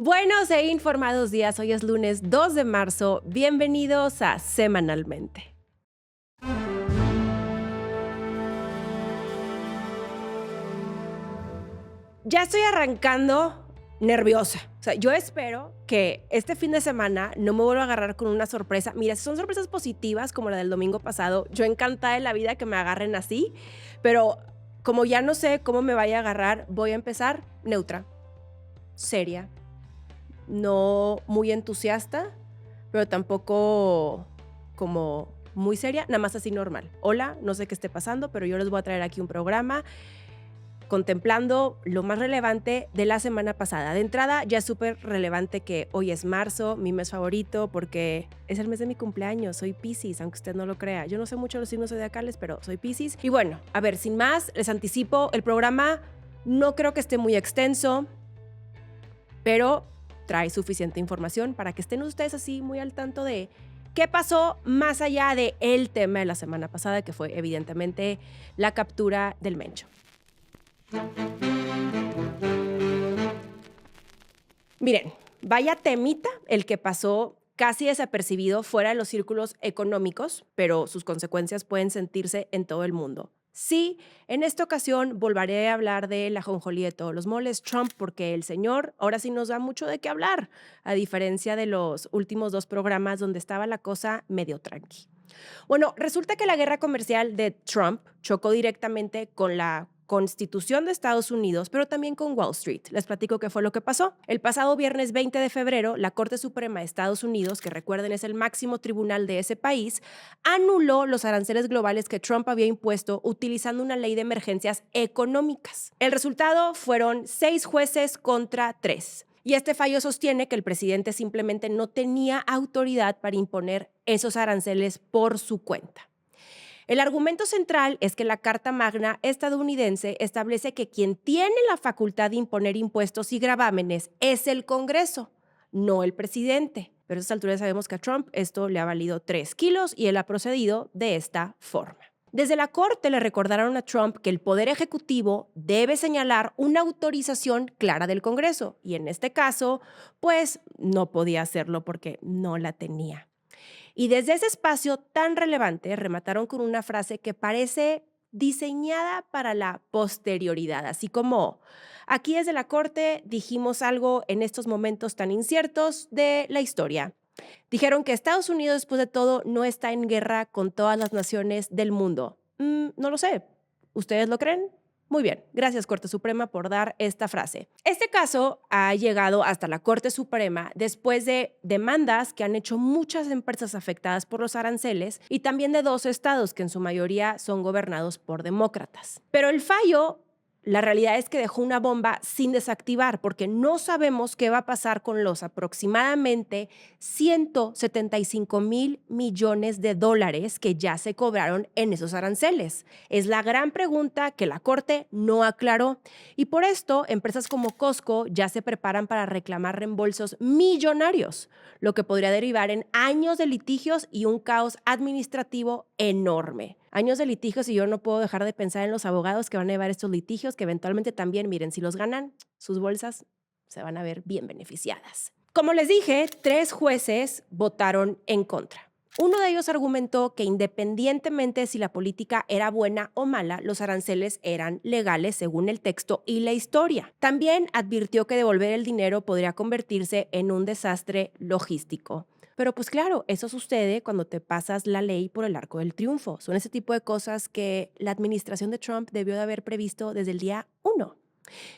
Buenos e informados días, hoy es lunes 2 de marzo, bienvenidos a Semanalmente. Ya estoy arrancando nerviosa, yo espero que este fin de semana no me vuelva a agarrar con una sorpresa. Mira, si son sorpresas positivas como la del domingo pasado, yo encantada de la vida que me agarren así, pero como ya no sé cómo me vaya a agarrar, voy a empezar neutra, seria, no muy entusiasta, pero tampoco como muy seria, nada más así normal. Hola, no sé qué esté pasando, pero yo les voy a traer aquí un programa contemplando lo más relevante de la semana pasada. De entrada, ya es súper relevante que hoy es marzo, mi mes favorito, porque es el mes de mi cumpleaños. Soy Piscis, aunque usted no lo crea. Yo no sé mucho de los signos zodiacales, pero soy Piscis. Y bueno, a ver, sin más, les anticipo, el programa no creo que esté muy extenso, pero trae suficiente información para que estén ustedes así muy al tanto de qué pasó más allá del tema de la semana pasada, que fue evidentemente la captura del Mencho. Miren, vaya temita el que pasó casi desapercibido fuera de los círculos económicos, pero sus consecuencias pueden sentirse en todo el mundo. Sí, en esta ocasión volveré a hablar de la ajonjolí de todos los moles, Trump, porque el señor ahora sí nos da mucho de qué hablar, a diferencia de los últimos dos programas donde estaba la cosa medio tranqui. Bueno, resulta que la guerra comercial de Trump chocó directamente con la Constitución de Estados Unidos, pero también con Wall Street. Les platico qué fue lo que pasó. El pasado viernes 20 de febrero, la Corte Suprema de Estados Unidos, que recuerden es el máximo tribunal de ese país, anuló los aranceles globales que Trump había impuesto utilizando una ley de emergencias económicas. El resultado fueron 6 jueces contra 3. Y este fallo sostiene que el presidente simplemente no tenía autoridad para imponer esos aranceles por su cuenta. El argumento central es que la Carta Magna estadounidense establece que quien tiene la facultad de imponer impuestos y gravámenes es el Congreso, no el presidente. Pero a estas alturas sabemos que a Trump esto le ha valido 3 kilos y él ha procedido de esta forma. Desde la Corte le recordaron a Trump que el Poder Ejecutivo debe señalar una autorización clara del Congreso y en este caso, pues no podía hacerlo porque no la tenía. Y desde ese espacio tan relevante remataron con una frase que parece diseñada para la posterioridad, así como aquí desde la Corte dijimos algo en estos momentos tan inciertos de la historia. Dijeron que Estados Unidos, después de todo, no está en guerra con todas las naciones del mundo. No lo sé. ¿Ustedes lo creen? Muy bien, gracias Corte Suprema por dar esta frase. Este caso ha llegado hasta la Corte Suprema después de demandas que han hecho muchas empresas afectadas por los aranceles y también de 2 estados que en su mayoría son gobernados por demócratas. Pero el fallo, la realidad es que dejó una bomba sin desactivar porque no sabemos qué va a pasar con los aproximadamente 175,000 millones de dólares que ya se cobraron en esos aranceles. Es la gran pregunta que la Corte no aclaró y por esto empresas como Costco ya se preparan para reclamar reembolsos millonarios, lo que podría derivar en años de litigios y un caos administrativo enorme. Años de litigios y yo no puedo dejar de pensar en los abogados que van a llevar estos litigios, que eventualmente también, miren, si los ganan, sus bolsas se van a ver bien beneficiadas. Como les dije, 3 jueces votaron en contra. Uno de ellos argumentó que independientemente de si la política era buena o mala, los aranceles eran legales según el texto y la historia. También advirtió que devolver el dinero podría convertirse en un desastre logístico. Pero pues claro, eso sucede cuando te pasas la ley por el arco del triunfo. Son ese tipo de cosas que la administración de Trump debió de haber previsto desde el día 1.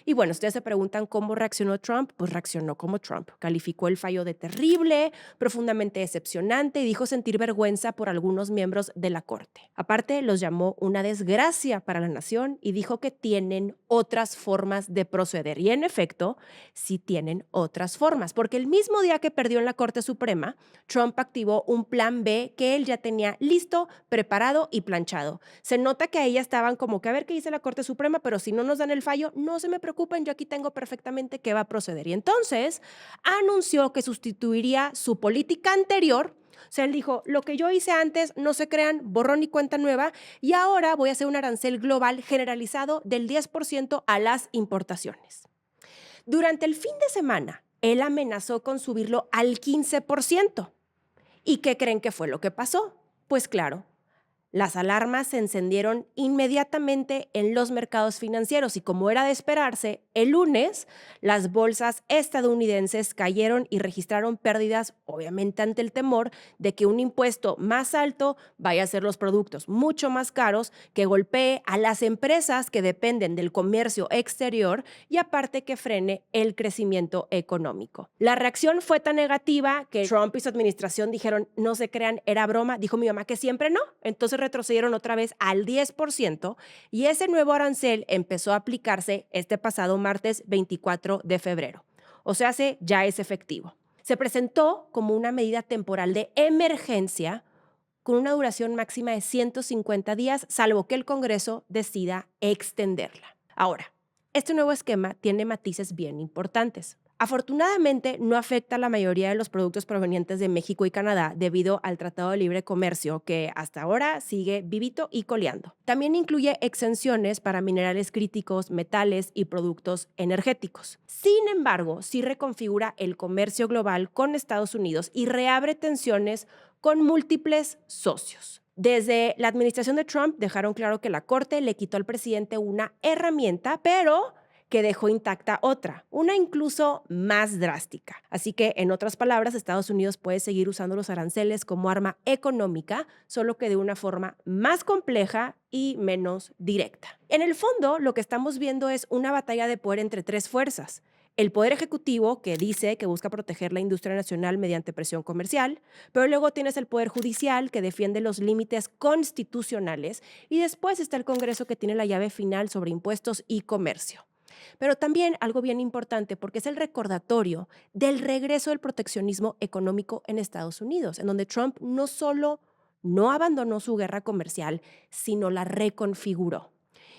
Y bueno, ustedes se preguntan cómo reaccionó Trump, pues reaccionó como Trump. Calificó el fallo de terrible, profundamente decepcionante y dijo sentir vergüenza por algunos miembros de la Corte. Aparte, los llamó una desgracia para la nación y dijo que tienen otras formas de proceder. Y en efecto, sí tienen otras formas, porque el mismo día que perdió en la Corte Suprema, Trump activó un plan B que él ya tenía listo, preparado y planchado. Se nota que ahí ya estaban como que a ver qué dice la Corte Suprema, pero si no nos dan el fallo, no se me preocupen, yo aquí tengo perfectamente qué va a proceder. Y entonces anunció que sustituiría su política anterior. O sea, él dijo, lo que yo hice antes, no se crean, borrón y cuenta nueva, y ahora voy a hacer un arancel global generalizado del 10% a las importaciones. Durante el fin de semana, él amenazó con subirlo al 15%. ¿Y qué creen que fue lo que pasó? Pues claro, las alarmas se encendieron inmediatamente en los mercados financieros y, como era de esperarse, el lunes las bolsas estadounidenses cayeron y registraron pérdidas, obviamente ante el temor de que un impuesto más alto vaya a ser los productos mucho más caros, que golpee a las empresas que dependen del comercio exterior y aparte que frene el crecimiento económico. La reacción fue tan negativa que Trump y su administración dijeron: no se crean, era broma. Dijo mi mamá que siempre no. Entonces retrocedieron otra vez al 10% y ese nuevo arancel empezó a aplicarse este pasado martes 24 de febrero. O sea, ya es efectivo. Se presentó como una medida temporal de emergencia con una duración máxima de 150 días, salvo que el Congreso decida extenderla. Ahora, este nuevo esquema tiene matices bien importantes. Afortunadamente, no afecta a la mayoría de los productos provenientes de México y Canadá debido al Tratado de Libre Comercio, que hasta ahora sigue vivito y coleando. También incluye exenciones para minerales críticos, metales y productos energéticos. Sin embargo, sí reconfigura el comercio global con Estados Unidos y reabre tensiones con múltiples socios. Desde la administración de Trump dejaron claro que la Corte le quitó al presidente una herramienta, pero que dejó intacta otra, una incluso más drástica. Así que, en otras palabras, Estados Unidos puede seguir usando los aranceles como arma económica, solo que de una forma más compleja y menos directa. En el fondo, lo que estamos viendo es una batalla de poder entre tres fuerzas. El Poder Ejecutivo, que dice que busca proteger la industria nacional mediante presión comercial, pero luego tienes el Poder Judicial, que defiende los límites constitucionales, y después está el Congreso, que tiene la llave final sobre impuestos y comercio. Pero también algo bien importante, porque es el recordatorio del regreso del proteccionismo económico en Estados Unidos, en donde Trump no solo no abandonó su guerra comercial, sino la reconfiguró.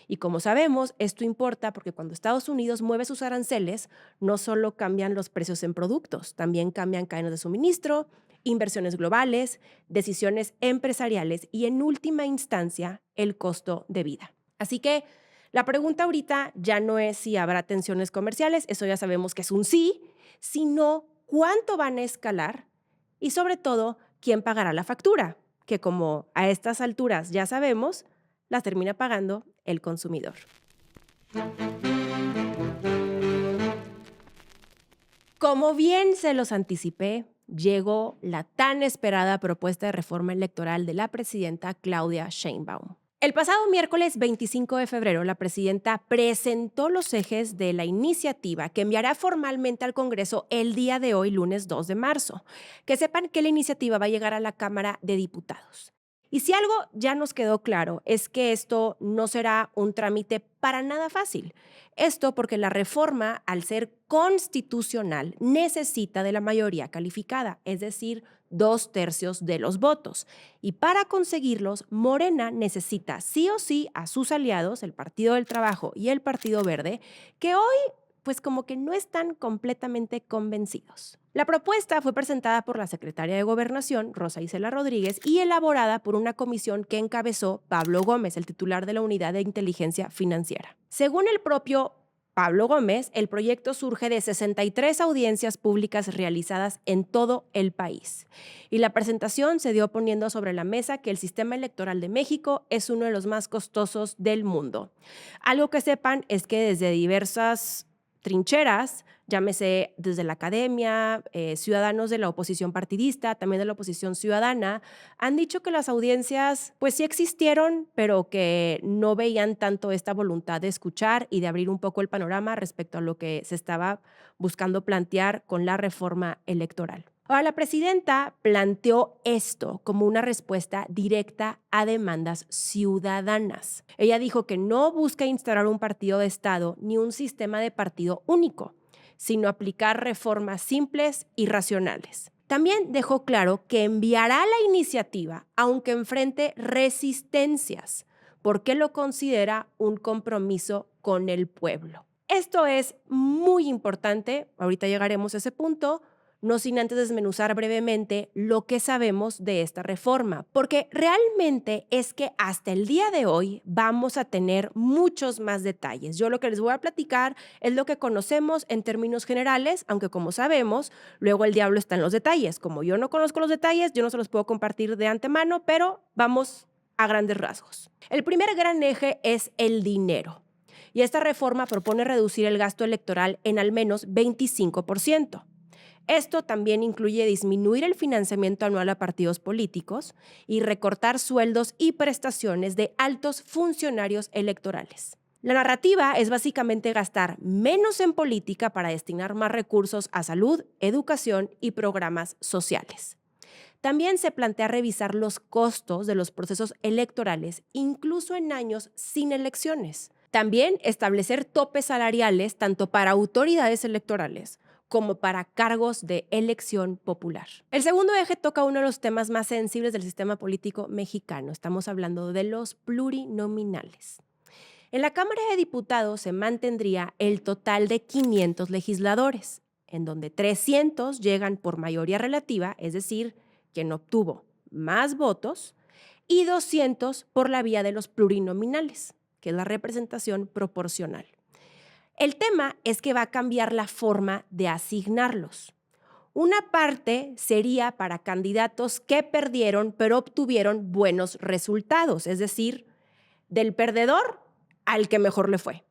Y como sabemos, esto importa porque cuando Estados Unidos mueve sus aranceles, no solo cambian los precios en productos, también cambian cadenas de suministro, inversiones globales, decisiones empresariales y, en última instancia, el costo de vida. Así que la pregunta ahorita ya no es si habrá tensiones comerciales, eso ya sabemos que es un sí, sino cuánto van a escalar y, sobre todo, quién pagará la factura, que, como a estas alturas ya sabemos, las termina pagando el consumidor. Como bien se los anticipé, llegó la tan esperada propuesta de reforma electoral de la presidenta Claudia Sheinbaum. El pasado miércoles 25 de febrero, la presidenta presentó los ejes de la iniciativa que enviará formalmente al Congreso el día de hoy, lunes 2 de marzo. Que sepan que la iniciativa va a llegar a la Cámara de Diputados. Y si algo ya nos quedó claro es que esto no será un trámite para nada fácil. Esto porque la reforma, al ser constitucional, necesita de la mayoría calificada, es decir, 2/3 de los votos. Y para conseguirlos, Morena necesita sí o sí a sus aliados, el Partido del Trabajo y el Partido Verde, que hoy pues como que no están completamente convencidos. La propuesta fue presentada por la secretaria de Gobernación, Rosa Isela Rodríguez, y elaborada por una comisión que encabezó Pablo Gómez, el titular de la Unidad de Inteligencia Financiera. Según el propio Pablo Gómez, el proyecto surge de 63 audiencias públicas realizadas en todo el país. Y la presentación se dio poniendo sobre la mesa que el sistema electoral de México es uno de los más costosos del mundo. Algo que sepan es que desde diversas trincheras, llámese desde la academia, ciudadanos de la oposición partidista, también de la oposición ciudadana, han dicho que las audiencias pues sí existieron, pero que no veían tanto esta voluntad de escuchar y de abrir un poco el panorama respecto a lo que se estaba buscando plantear con la reforma electoral. Ahora, la presidenta planteó esto como una respuesta directa a demandas ciudadanas. Ella dijo que no busca instaurar un partido de Estado ni un sistema de partido único, sino aplicar reformas simples y racionales. También dejó claro que enviará la iniciativa aunque enfrente resistencias, porque lo considera un compromiso con el pueblo. Esto es muy importante, ahorita llegaremos a ese punto. no sin antes desmenuzar brevemente lo que sabemos de esta reforma, porque realmente es que hasta el día de hoy vamos a tener muchos más detalles. Yo lo que les voy a platicar es lo que conocemos en términos generales, aunque como sabemos, luego el diablo está en los detalles. Como yo no conozco los detalles, yo no se los puedo compartir de antemano, pero vamos a grandes rasgos. El primer gran eje es el dinero. Y esta reforma propone reducir el gasto electoral en al menos 25%. Esto también incluye disminuir el financiamiento anual a partidos políticos y recortar sueldos y prestaciones de altos funcionarios electorales. La narrativa es básicamente gastar menos en política para destinar más recursos a salud, educación y programas sociales. También se plantea revisar los costos de los procesos electorales, incluso en años sin elecciones. También establecer topes salariales tanto para autoridades electorales como para cargos de elección popular. El segundo eje toca uno de los temas más sensibles del sistema político mexicano. Estamos hablando de los plurinominales. En la Cámara de Diputados se mantendría el total de 500 legisladores, en donde 300 llegan por mayoría relativa, es decir, quien obtuvo más votos, y 200 por la vía de los plurinominales, que es la representación proporcional. El tema es que va a cambiar la forma de asignarlos. Una parte sería para candidatos que perdieron pero obtuvieron buenos resultados, es decir, del perdedor al que mejor le fue.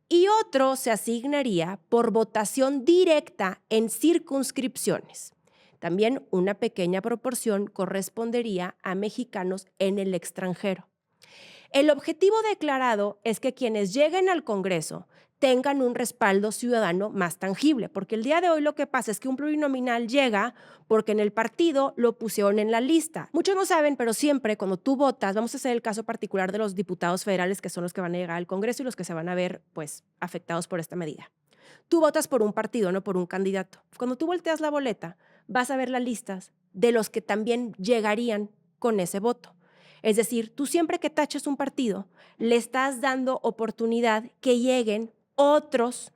Y otro se asignaría por votación directa en circunscripciones. También una pequeña proporción correspondería a mexicanos en el extranjero. El objetivo declarado es que quienes lleguen al Congreso tengan un respaldo ciudadano más tangible, porque el día de hoy lo que pasa es que un plurinominal llega porque en el partido lo pusieron en la lista. Muchos no saben, pero siempre cuando tú votas, vamos a hacer el caso particular de los diputados federales, que son los que van a llegar al Congreso y los que se van a ver pues afectados por esta medida. Tú votas por un partido, no por un candidato. Cuando tú volteas la boleta, vas a ver las listas de los que también llegarían con ese voto. Es decir, tú siempre que taches un partido, le estás dando oportunidad que lleguen otros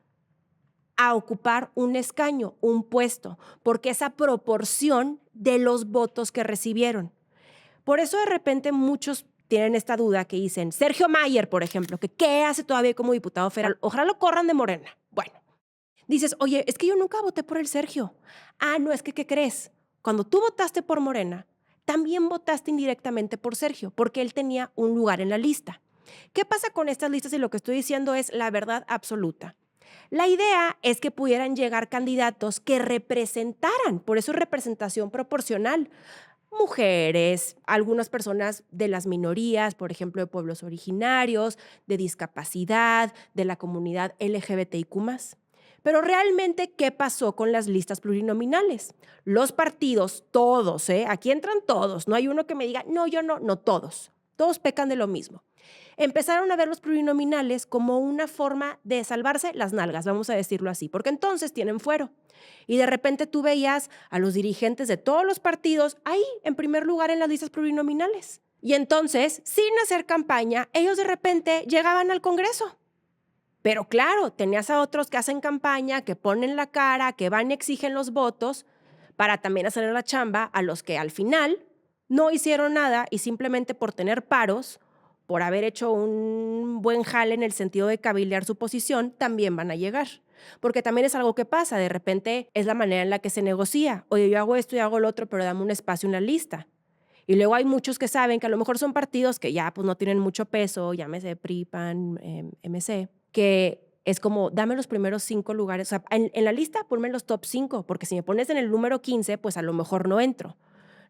a ocupar un escaño, un puesto, porque esa proporción de los votos que recibieron. Por eso de repente muchos tienen esta duda que dicen, Sergio Mayer, por ejemplo, que ¿qué hace todavía como diputado federal? Ojalá lo corran de Morena. Bueno, dices, oye, es que yo nunca voté por el Sergio. Ah, no, es que, ¿qué crees? Cuando tú votaste por Morena, también votaste indirectamente por Sergio, porque él tenía un lugar en la lista. ¿Qué pasa con estas listas? Y lo que estoy diciendo es la verdad absoluta. La idea es que pudieran llegar candidatos que representaran, por eso es representación proporcional, mujeres, algunas personas de las minorías, por ejemplo, de pueblos originarios, de discapacidad, de la comunidad LGBTIQ+. Pero realmente, ¿qué pasó con las listas plurinominales? Los partidos, todos, aquí entran todos, no hay uno que me diga, no, yo no, no todos. Todos pecan de lo mismo. Empezaron a ver los plurinominales como una forma de salvarse las nalgas, vamos a decirlo así, porque entonces tienen fuero. Y de repente tú veías a los dirigentes de todos los partidos ahí, en primer lugar en las listas plurinominales. Y entonces, sin hacer campaña, ellos de repente llegaban al Congreso. Pero claro, tenías a otros que hacen campaña, que ponen la cara, que van y exigen los votos para también hacer la chamba a los que al final no hicieron nada y simplemente por tener paros, por haber hecho un buen jale en el sentido de cabildear su posición, también van a llegar. Porque también es algo que pasa, de repente es la manera en la que se negocia. Oye, yo hago esto y hago lo otro, pero dame un espacio en la lista. Y luego hay muchos que saben que a lo mejor son partidos que ya pues no tienen mucho peso, llámese PRI, PAN, MC, que es como, dame los primeros 5 lugares. O sea, en la lista ponme los top 5, porque si me pones en el número 15, pues a lo mejor no entro.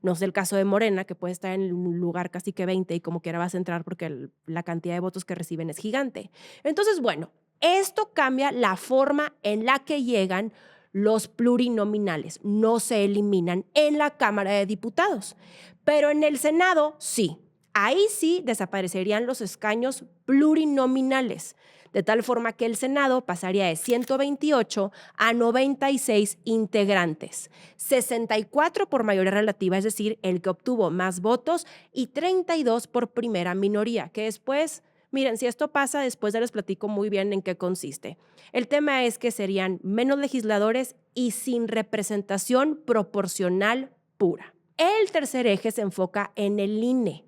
No es el caso de Morena, que puede estar en un lugar casi que 20 y como quiera vas a entrar porque la cantidad de votos que reciben es gigante. Entonces, bueno, esto cambia la forma en la que llegan los plurinominales. No se eliminan en la Cámara de Diputados, pero en el Senado sí. Ahí sí desaparecerían los escaños plurinominales, de tal forma que el Senado pasaría de 128 a 96 integrantes, 64 por mayoría relativa, es decir, el que obtuvo más votos, y 32 por primera minoría, que después Miren, si esto pasa, después ya les platico muy bien en qué consiste. El tema es que serían menos legisladores y sin representación proporcional pura. El tercer eje se enfoca en el INE.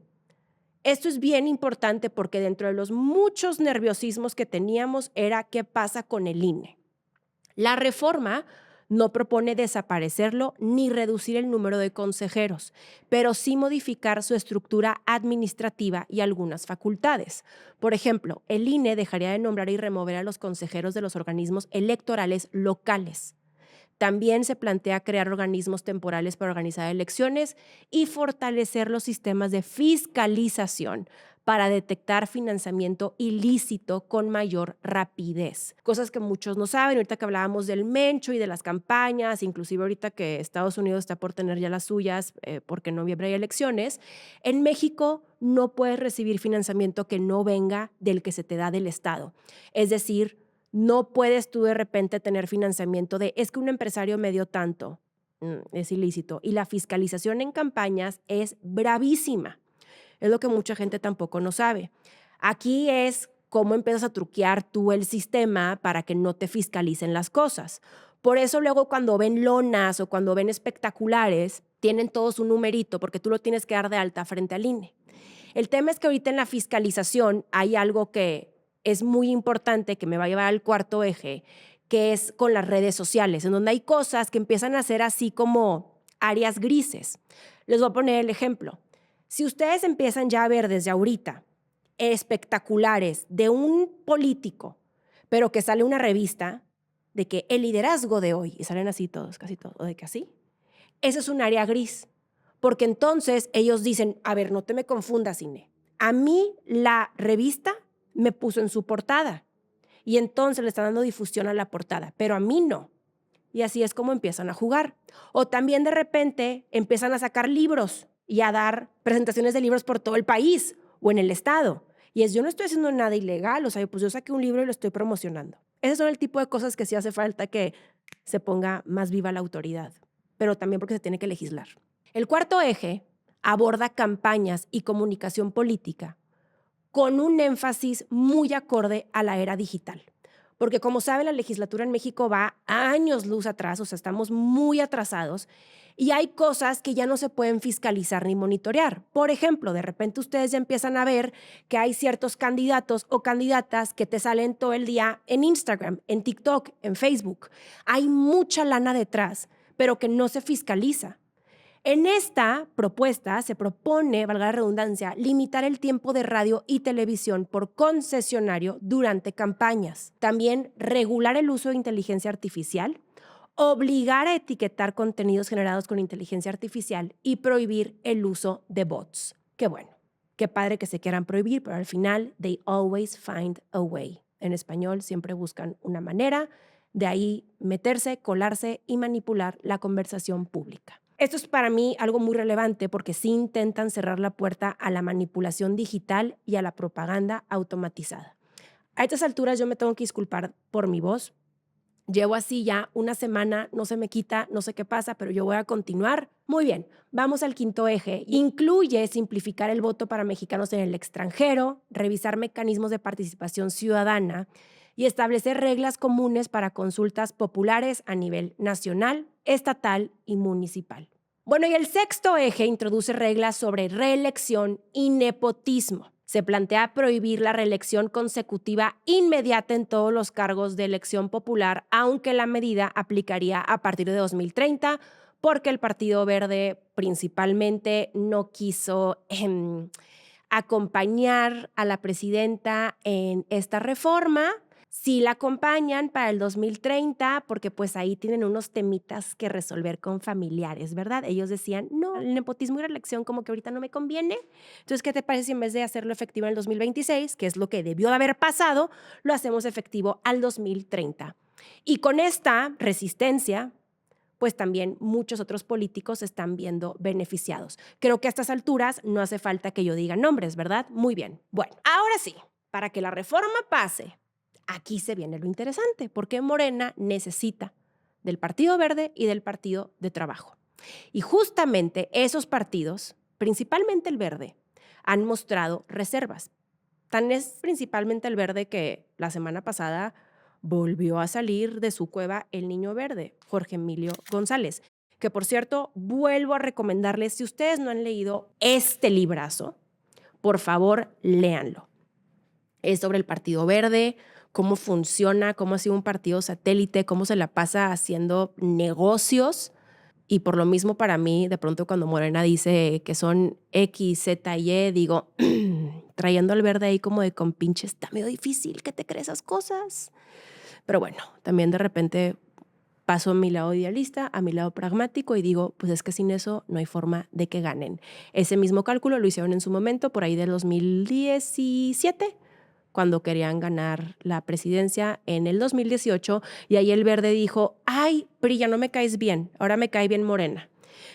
Esto es bien importante porque dentro de los muchos nerviosismos que teníamos era qué pasa con el INE. La reforma no propone desaparecerlo ni reducir el número de consejeros, pero sí modificar su estructura administrativa y algunas facultades. Por ejemplo, el INE dejaría de nombrar y remover a los consejeros de los organismos electorales locales. También se plantea crear organismos temporales para organizar elecciones y fortalecer los sistemas de fiscalización para detectar financiamiento ilícito con mayor rapidez. Cosas que muchos no saben, ahorita que hablábamos del Mencho y de las campañas, inclusive ahorita que Estados Unidos está por tener ya las suyas, porque en noviembre hay elecciones, en México no puedes recibir financiamiento que no venga del que se te da del Estado. Es decir, no puedes tú de repente tener financiamiento es que un empresario me dio tanto, es ilícito. Y la fiscalización en campañas es bravísima. Es lo que mucha gente tampoco no sabe. Aquí es cómo empiezas a truquear tú el sistema para que no te fiscalicen las cosas. Por eso luego cuando ven lonas o cuando ven espectaculares, tienen todos un numerito porque tú lo tienes que dar de alta frente al INE. El tema es que ahorita en la fiscalización hay algo que es muy importante, que me va a llevar al cuarto eje, que es con las redes sociales, en donde hay cosas que empiezan a ser así como áreas grises. Les voy a poner el ejemplo. Si ustedes empiezan ya a ver desde ahorita espectaculares de un político, pero que sale una revista de que el liderazgo de hoy, y salen así todos, casi todos, o de que así, eso es un área gris. Porque entonces ellos dicen, a ver, no te me confundas, INE. A mí la revista me puso en su portada y entonces le están dando difusión a la portada, pero a mí no. Y así es como empiezan a jugar. O también de repente empiezan a sacar libros y a dar presentaciones de libros por todo el país o en el estado. Y yo no estoy haciendo nada ilegal, o sea, pues yo saqué un libro y lo estoy promocionando. Esos son el tipo de cosas que sí hace falta que se ponga más viva la autoridad, pero también porque se tiene que legislar. El cuarto eje aborda campañas y comunicación política con un énfasis muy acorde a la era digital. Porque como saben, la legislatura en México va a años luz atrás, o sea, estamos muy atrasados y hay cosas que ya no se pueden fiscalizar ni monitorear. Por ejemplo, de repente ustedes ya empiezan a ver que hay ciertos candidatos o candidatas que te salen todo el día en Instagram, en TikTok, en Facebook. Hay mucha lana detrás, pero que no se fiscaliza. En esta propuesta se propone, valga la redundancia, limitar el tiempo de radio y televisión por concesionario durante campañas. También regular el uso de inteligencia artificial, obligar a etiquetar contenidos generados con inteligencia artificial y prohibir el uso de bots. Qué bueno, qué padre que se quieran prohibir, pero al final, they always find a way. En español siempre buscan una manera de ahí meterse, colarse y manipular la conversación pública. Esto es para mí algo muy relevante porque sí intentan cerrar la puerta a la manipulación digital y a la propaganda automatizada. A estas alturas yo me tengo que disculpar por mi voz. Llevo así ya una semana, no se me quita, no sé qué pasa, pero yo voy a continuar. Muy bien, vamos al quinto eje. Incluye simplificar el voto para mexicanos en el extranjero, revisar mecanismos de participación ciudadana y establecer reglas comunes para consultas populares a nivel nacional, estatal y municipal. Bueno, y el sexto eje introduce reglas sobre reelección y nepotismo. Se plantea prohibir la reelección consecutiva inmediata en todos los cargos de elección popular, aunque la medida aplicaría a partir de 2030, porque el Partido Verde principalmente no quiso acompañar a la presidenta en esta reforma. Sí la acompañan para el 2030 porque pues ahí tienen unos temitas que resolver con familiares, ¿verdad? Ellos decían, no, el nepotismo y la elección como que ahorita no me conviene. Entonces, ¿qué te parece si en vez de hacerlo efectivo en el 2026, que es lo que debió de haber pasado, lo hacemos efectivo al 2030? Y con esta resistencia, pues también muchos otros políticos se están viendo beneficiados. Creo que a estas alturas no hace falta que yo diga nombres, ¿verdad? Muy bien. Bueno, ahora sí, para que la reforma pase, aquí se viene lo interesante, porque Morena necesita del Partido Verde y del Partido de Trabajo. Y justamente esos partidos, principalmente el Verde, han mostrado reservas. Tan es principalmente el Verde que la semana pasada volvió a salir de su cueva el niño verde, Jorge Emilio González, que por cierto, vuelvo a recomendarles, si ustedes no han leído este librazo, por favor, léanlo. Es sobre el Partido Verde, cómo funciona, cómo ha sido un partido satélite, cómo se la pasa haciendo negocios. Y por lo mismo para mí, de pronto cuando Morena dice que son X, Z y E, digo, trayendo al Verde ahí como de compinche, está medio difícil que te crees esas cosas. Pero bueno, también de repente paso a mi lado idealista, a mi lado pragmático y digo, pues es que sin eso no hay forma de que ganen. Ese mismo cálculo lo hicieron en su momento, por ahí del 2017, cuando querían ganar la presidencia en el 2018, y ahí el Verde dijo, ay, PRI, ya no me caes bien, ahora me cae bien Morena.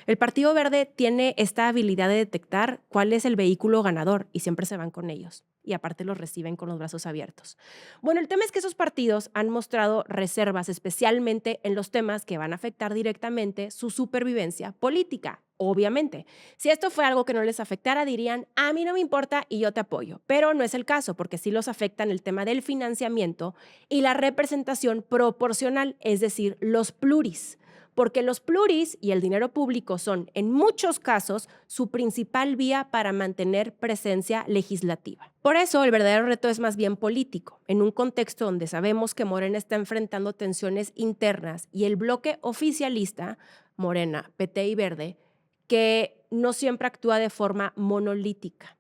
El Partido Verde tiene esta habilidad de detectar cuál es el vehículo ganador y siempre se van con ellos. Y aparte los reciben con los brazos abiertos. Bueno, el tema es que esos partidos han mostrado reservas, especialmente en los temas que van a afectar directamente su supervivencia política, obviamente. Si esto fue algo que no les afectara, dirían, a mí no me importa y yo te apoyo. Pero no es el caso, porque sí los afectan el tema del financiamiento y la representación proporcional, es decir, los pluris. Porque los pluris y el dinero público son, en muchos casos, su principal vía para mantener presencia legislativa. Por eso, el verdadero reto es más bien político, en un contexto donde sabemos que Morena está enfrentando tensiones internas y el bloque oficialista, Morena, PT y Verde, que no siempre actúa de forma monolítica.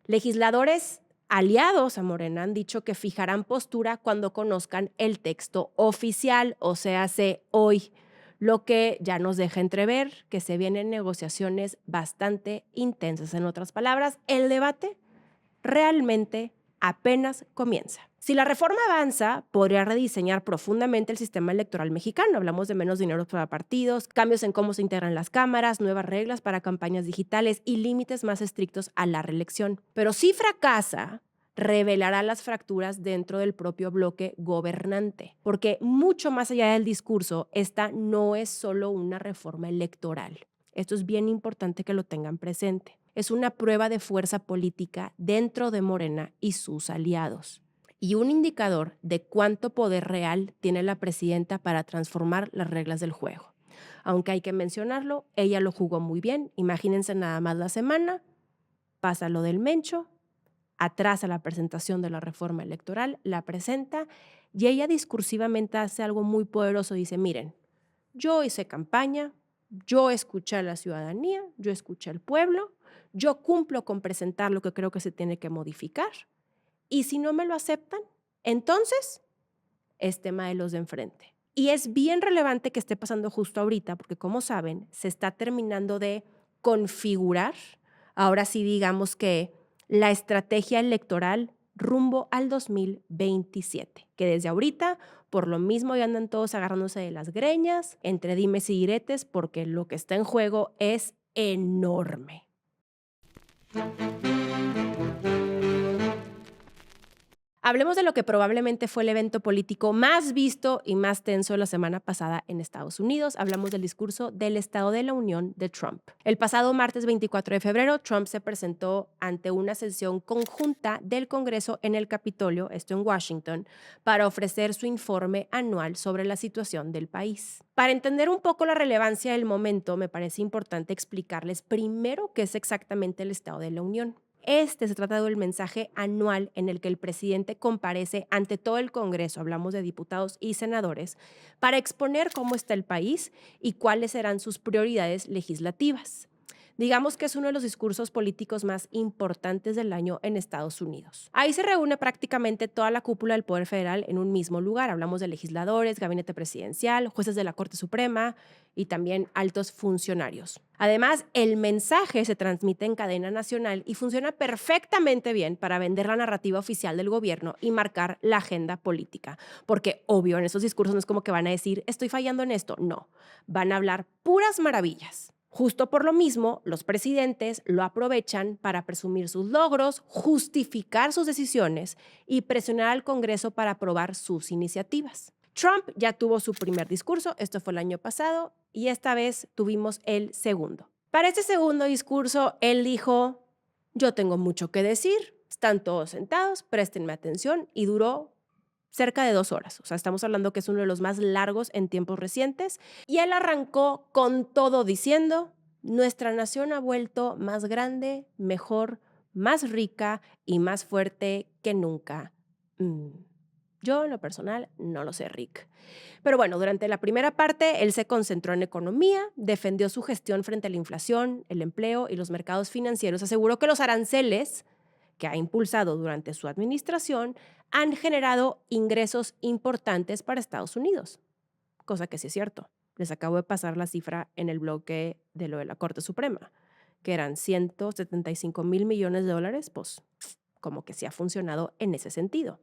Legisladores aliados a Morena han dicho que fijarán postura cuando conozcan el texto oficial, o sea, hace hoy, lo que ya nos deja entrever que se vienen negociaciones bastante intensas. En otras palabras, el debate realmente apenas comienza. Si la reforma avanza, podría rediseñar profundamente el sistema electoral mexicano. Hablamos de menos dinero para partidos, cambios en cómo se integran las cámaras, nuevas reglas para campañas digitales y límites más estrictos a la reelección. Pero si fracasa, revelará las fracturas dentro del propio bloque gobernante, porque mucho más allá del discurso, esta no es solo una reforma electoral. Esto es bien importante que lo tengan presente. Es una prueba de fuerza política dentro de Morena y sus aliados, y un indicador de cuánto poder real tiene la presidenta para transformar las reglas del juego. Aunque hay que mencionarlo, ella lo jugó muy bien. Imagínense nada más la semana, pasa lo del Mencho, atrasa la presentación de la reforma electoral, la presenta y ella discursivamente hace algo muy poderoso. Dice, miren, yo hice campaña, yo escuché a la ciudadanía, yo escuché al pueblo, yo cumplo con presentar lo que creo que se tiene que modificar y si no me lo aceptan, entonces es tema de los de enfrente. Y es bien relevante que esté pasando justo ahorita porque, como saben, se está terminando de configurar, ahora sí digamos que la estrategia electoral rumbo al 2027, que desde ahorita, por lo mismo, ya andan todos agarrándose de las greñas, entre dimes y diretes, porque lo que está en juego es enorme. Hablemos de lo que probablemente fue el evento político más visto y más tenso la semana pasada en Estados Unidos. Hablamos del discurso del Estado de la Unión de Trump. El pasado martes 24 de febrero, Trump se presentó ante una sesión conjunta del Congreso en el Capitolio, esto en Washington, para ofrecer su informe anual sobre la situación del país. Para entender un poco la relevancia del momento, me parece importante explicarles primero qué es exactamente el Estado de la Unión. Se trata del mensaje anual en el que el presidente comparece ante todo el Congreso, hablamos de diputados y senadores, para exponer cómo está el país y cuáles serán sus prioridades legislativas. Digamos que es uno de los discursos políticos más importantes del año en Estados Unidos. Ahí se reúne prácticamente toda la cúpula del Poder Federal en un mismo lugar. Hablamos de legisladores, gabinete presidencial, jueces de la Corte Suprema y también altos funcionarios. Además, el mensaje se transmite en cadena nacional y funciona perfectamente bien para vender la narrativa oficial del gobierno y marcar la agenda política. Porque, obvio, en esos discursos no es como que van a decir, estoy fallando en esto. No, van a hablar puras maravillas. Justo por lo mismo, los presidentes lo aprovechan para presumir sus logros, justificar sus decisiones y presionar al Congreso para aprobar sus iniciativas. Trump ya tuvo su primer discurso, esto fue el año pasado, y esta vez tuvimos el segundo. Para este segundo discurso, él dijo, yo tengo mucho que decir, Están todos sentados, préstenme atención, y duró cerca de 2 horas. O sea, estamos hablando que es uno de los más largos en tiempos recientes. Y él arrancó con todo diciendo: nuestra nación ha vuelto más grande, mejor, más rica y más fuerte que nunca. Yo, en lo personal, no lo sé, Rick. Pero bueno, durante la primera parte, él se concentró en economía, defendió su gestión frente a la inflación, el empleo y los mercados financieros, aseguró que los aranceles que ha impulsado durante su administración han generado ingresos importantes para Estados Unidos, cosa que sí es cierto. Les acabo de pasar la cifra en el bloque de lo de la Corte Suprema, que eran $175,000 millones, pues como que sí ha funcionado en ese sentido.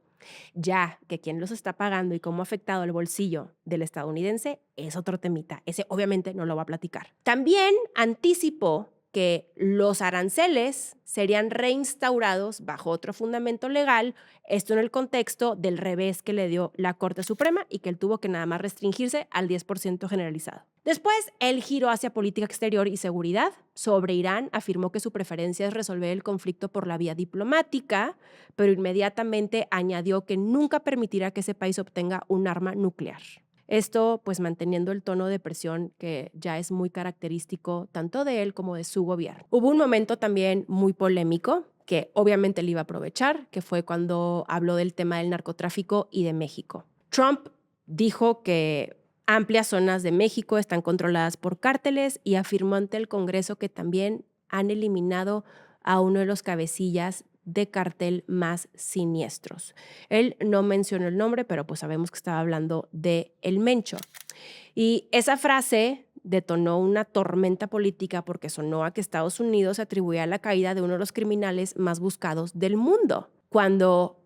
Ya que quién los está pagando y cómo ha afectado el bolsillo del estadounidense es otro temita. Ese obviamente no lo va a platicar. También anticipó que los aranceles serían reinstaurados bajo otro fundamento legal, esto en el contexto del revés que le dio la Corte Suprema y que él tuvo que nada más restringirse al 10% generalizado. Después, él giró hacia política exterior y seguridad. Sobre Irán, afirmó que su preferencia es resolver el conflicto por la vía diplomática, pero inmediatamente añadió que nunca permitirá que ese país obtenga un arma nuclear. Esto, pues, manteniendo el tono de presión que ya es muy característico tanto de él como de su gobierno. Hubo un momento también muy polémico que obviamente él iba a aprovechar, que fue cuando habló del tema del narcotráfico y de México. Trump dijo que amplias zonas de México están controladas por cárteles y afirmó ante el Congreso que también han eliminado a uno de los cabecillas de cartel más siniestros. Él no mencionó el nombre, pero pues sabemos que estaba hablando de El Mencho. Y esa frase detonó una tormenta política porque sonó a que Estados Unidos atribuía la caída de uno de los criminales más buscados del mundo, cuando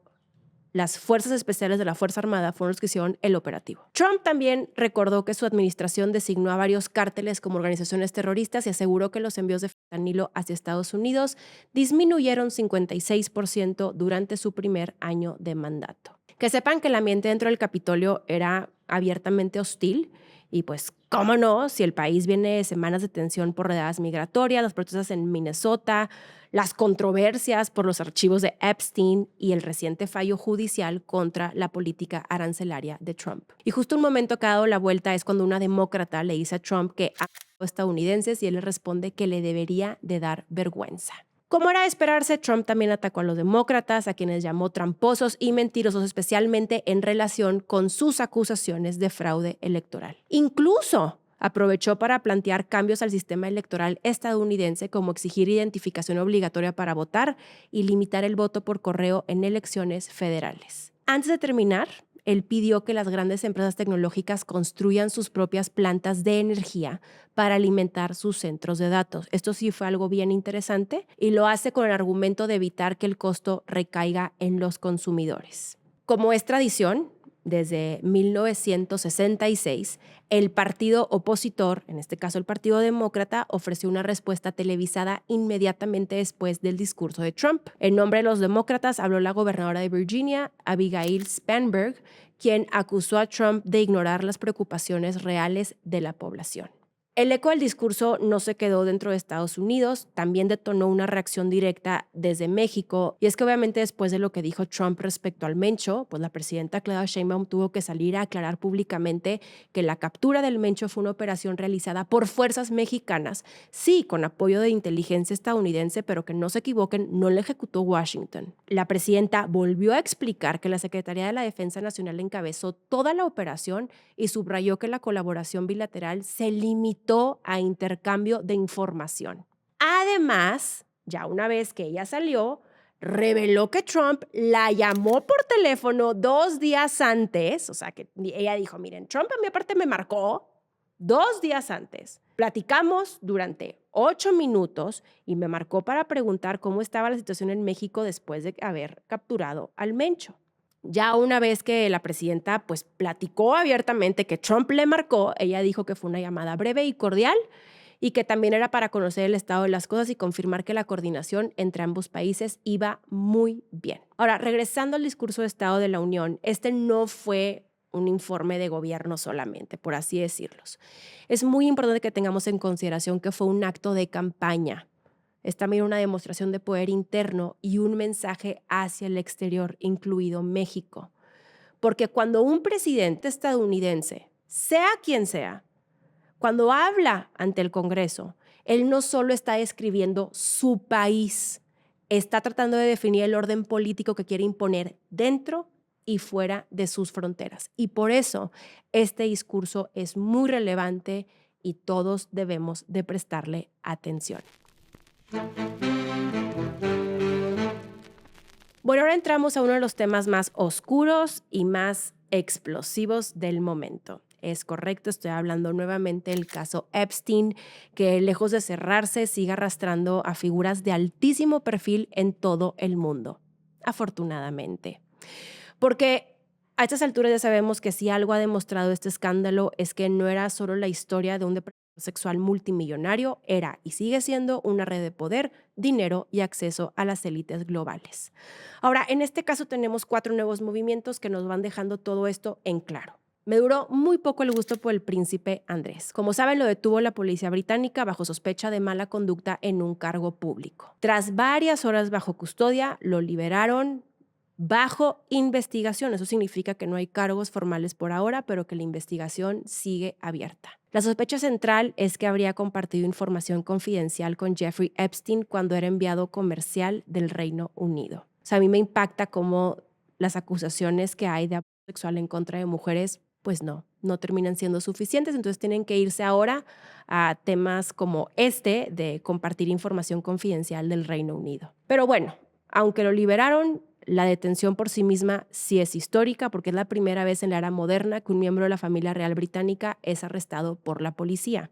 las fuerzas especiales de la Fuerza Armada fueron los que hicieron el operativo. Trump también recordó que su administración designó a varios cárteles como organizaciones terroristas y aseguró que los envíos de fentanilo hacia Estados Unidos disminuyeron 56% durante su primer año de mandato. Que sepan que el ambiente dentro del Capitolio era abiertamente hostil y pues, ¿cómo no? Si el país viene de semanas de tensión por redadas migratorias, las protestas en Minnesota, las controversias por los archivos de Epstein y el reciente fallo judicial contra la política arancelaria de Trump. Y justo un momento que ha dado la vuelta es cuando una demócrata le dice a Trump que ha estadounidenses y él le responde que le debería de dar vergüenza. Como era de esperarse, Trump también atacó a los demócratas, a quienes llamó tramposos y mentirosos, especialmente en relación con sus acusaciones de fraude electoral. Incluso aprovechó para plantear cambios al sistema electoral estadounidense, como exigir identificación obligatoria para votar y limitar el voto por correo en elecciones federales. Antes de terminar, él pidió que las grandes empresas tecnológicas construyan sus propias plantas de energía para alimentar sus centros de datos. Esto sí fue algo bien interesante y lo hace con el argumento de evitar que el costo recaiga en los consumidores. Como es tradición, desde 1966, el partido opositor, en este caso el Partido Demócrata, ofreció una respuesta televisada inmediatamente después del discurso de Trump. En nombre de los demócratas habló la gobernadora de Virginia, Abigail Spanberg, quien acusó a Trump de ignorar las preocupaciones reales de la población. El eco del discurso no se quedó dentro de Estados Unidos, también detonó una reacción directa desde México, y es que obviamente después de lo que dijo Trump respecto al Mencho, pues la presidenta Claudia Sheinbaum tuvo que salir a aclarar públicamente que la captura del Mencho fue una operación realizada por fuerzas mexicanas, sí, con apoyo de inteligencia estadounidense, pero que no se equivoquen, no la ejecutó Washington. La presidenta volvió a explicar que la Secretaría de la Defensa Nacional encabezó toda la operación y subrayó que la colaboración bilateral se limitó a intercambio de información. Además, ya una vez que ella salió, reveló que Trump la llamó por teléfono 2 días antes, o sea que ella dijo, miren, Trump a mi parte me marcó 2 días antes. Platicamos durante 8 minutos y me marcó para preguntar cómo estaba la situación en México después de haber capturado al Mencho. Ya una vez que la presidenta pues platicó abiertamente que Trump le marcó, ella dijo que fue una llamada breve y cordial y que también era para conocer el estado de las cosas y confirmar que la coordinación entre ambos países iba muy bien. Ahora, regresando al discurso de Estado de la Unión, este no fue un informe de gobierno solamente, por así decirlos. Es muy importante que tengamos en consideración que fue un acto de campaña es también una demostración de poder interno y un mensaje hacia el exterior, incluido México. Porque cuando un presidente estadounidense, sea quien sea, cuando habla ante el Congreso, él no solo está describiendo su país, está tratando de definir el orden político que quiere imponer dentro y fuera de sus fronteras. Y por eso este discurso es muy relevante y todos debemos de prestarle atención. Bueno, ahora entramos a uno de los temas más oscuros y más explosivos del momento. Es correcto, estoy hablando nuevamente del caso Epstein, que lejos de cerrarse sigue arrastrando a figuras de altísimo perfil en todo el mundo, afortunadamente. Porque a estas alturas ya sabemos que si algo ha demostrado este escándalo es que no era solo la historia de un depredador sexual multimillonario, era y sigue siendo una red de poder, dinero y acceso a las élites globales. Ahora, en este caso tenemos 4 nuevos movimientos que nos van dejando todo esto en claro. Me duró muy poco el gusto por el príncipe Andrés. Como saben, lo detuvo la policía británica bajo sospecha de mala conducta en un cargo público. Tras varias horas bajo custodia, lo liberaron bajo investigación. Eso significa que no hay cargos formales por ahora, pero que la investigación sigue abierta. La sospecha central es que habría compartido información confidencial con Jeffrey Epstein cuando era enviado comercial del Reino Unido. O sea, a mí me impacta cómo las acusaciones que hay de abuso sexual en contra de mujeres, pues no terminan siendo suficientes. Entonces tienen que irse ahora a temas como este de compartir información confidencial del Reino Unido. Pero bueno, aunque lo liberaron, la detención por sí misma sí es histórica porque es la primera vez en la era moderna que un miembro de la familia real británica es arrestado por la policía.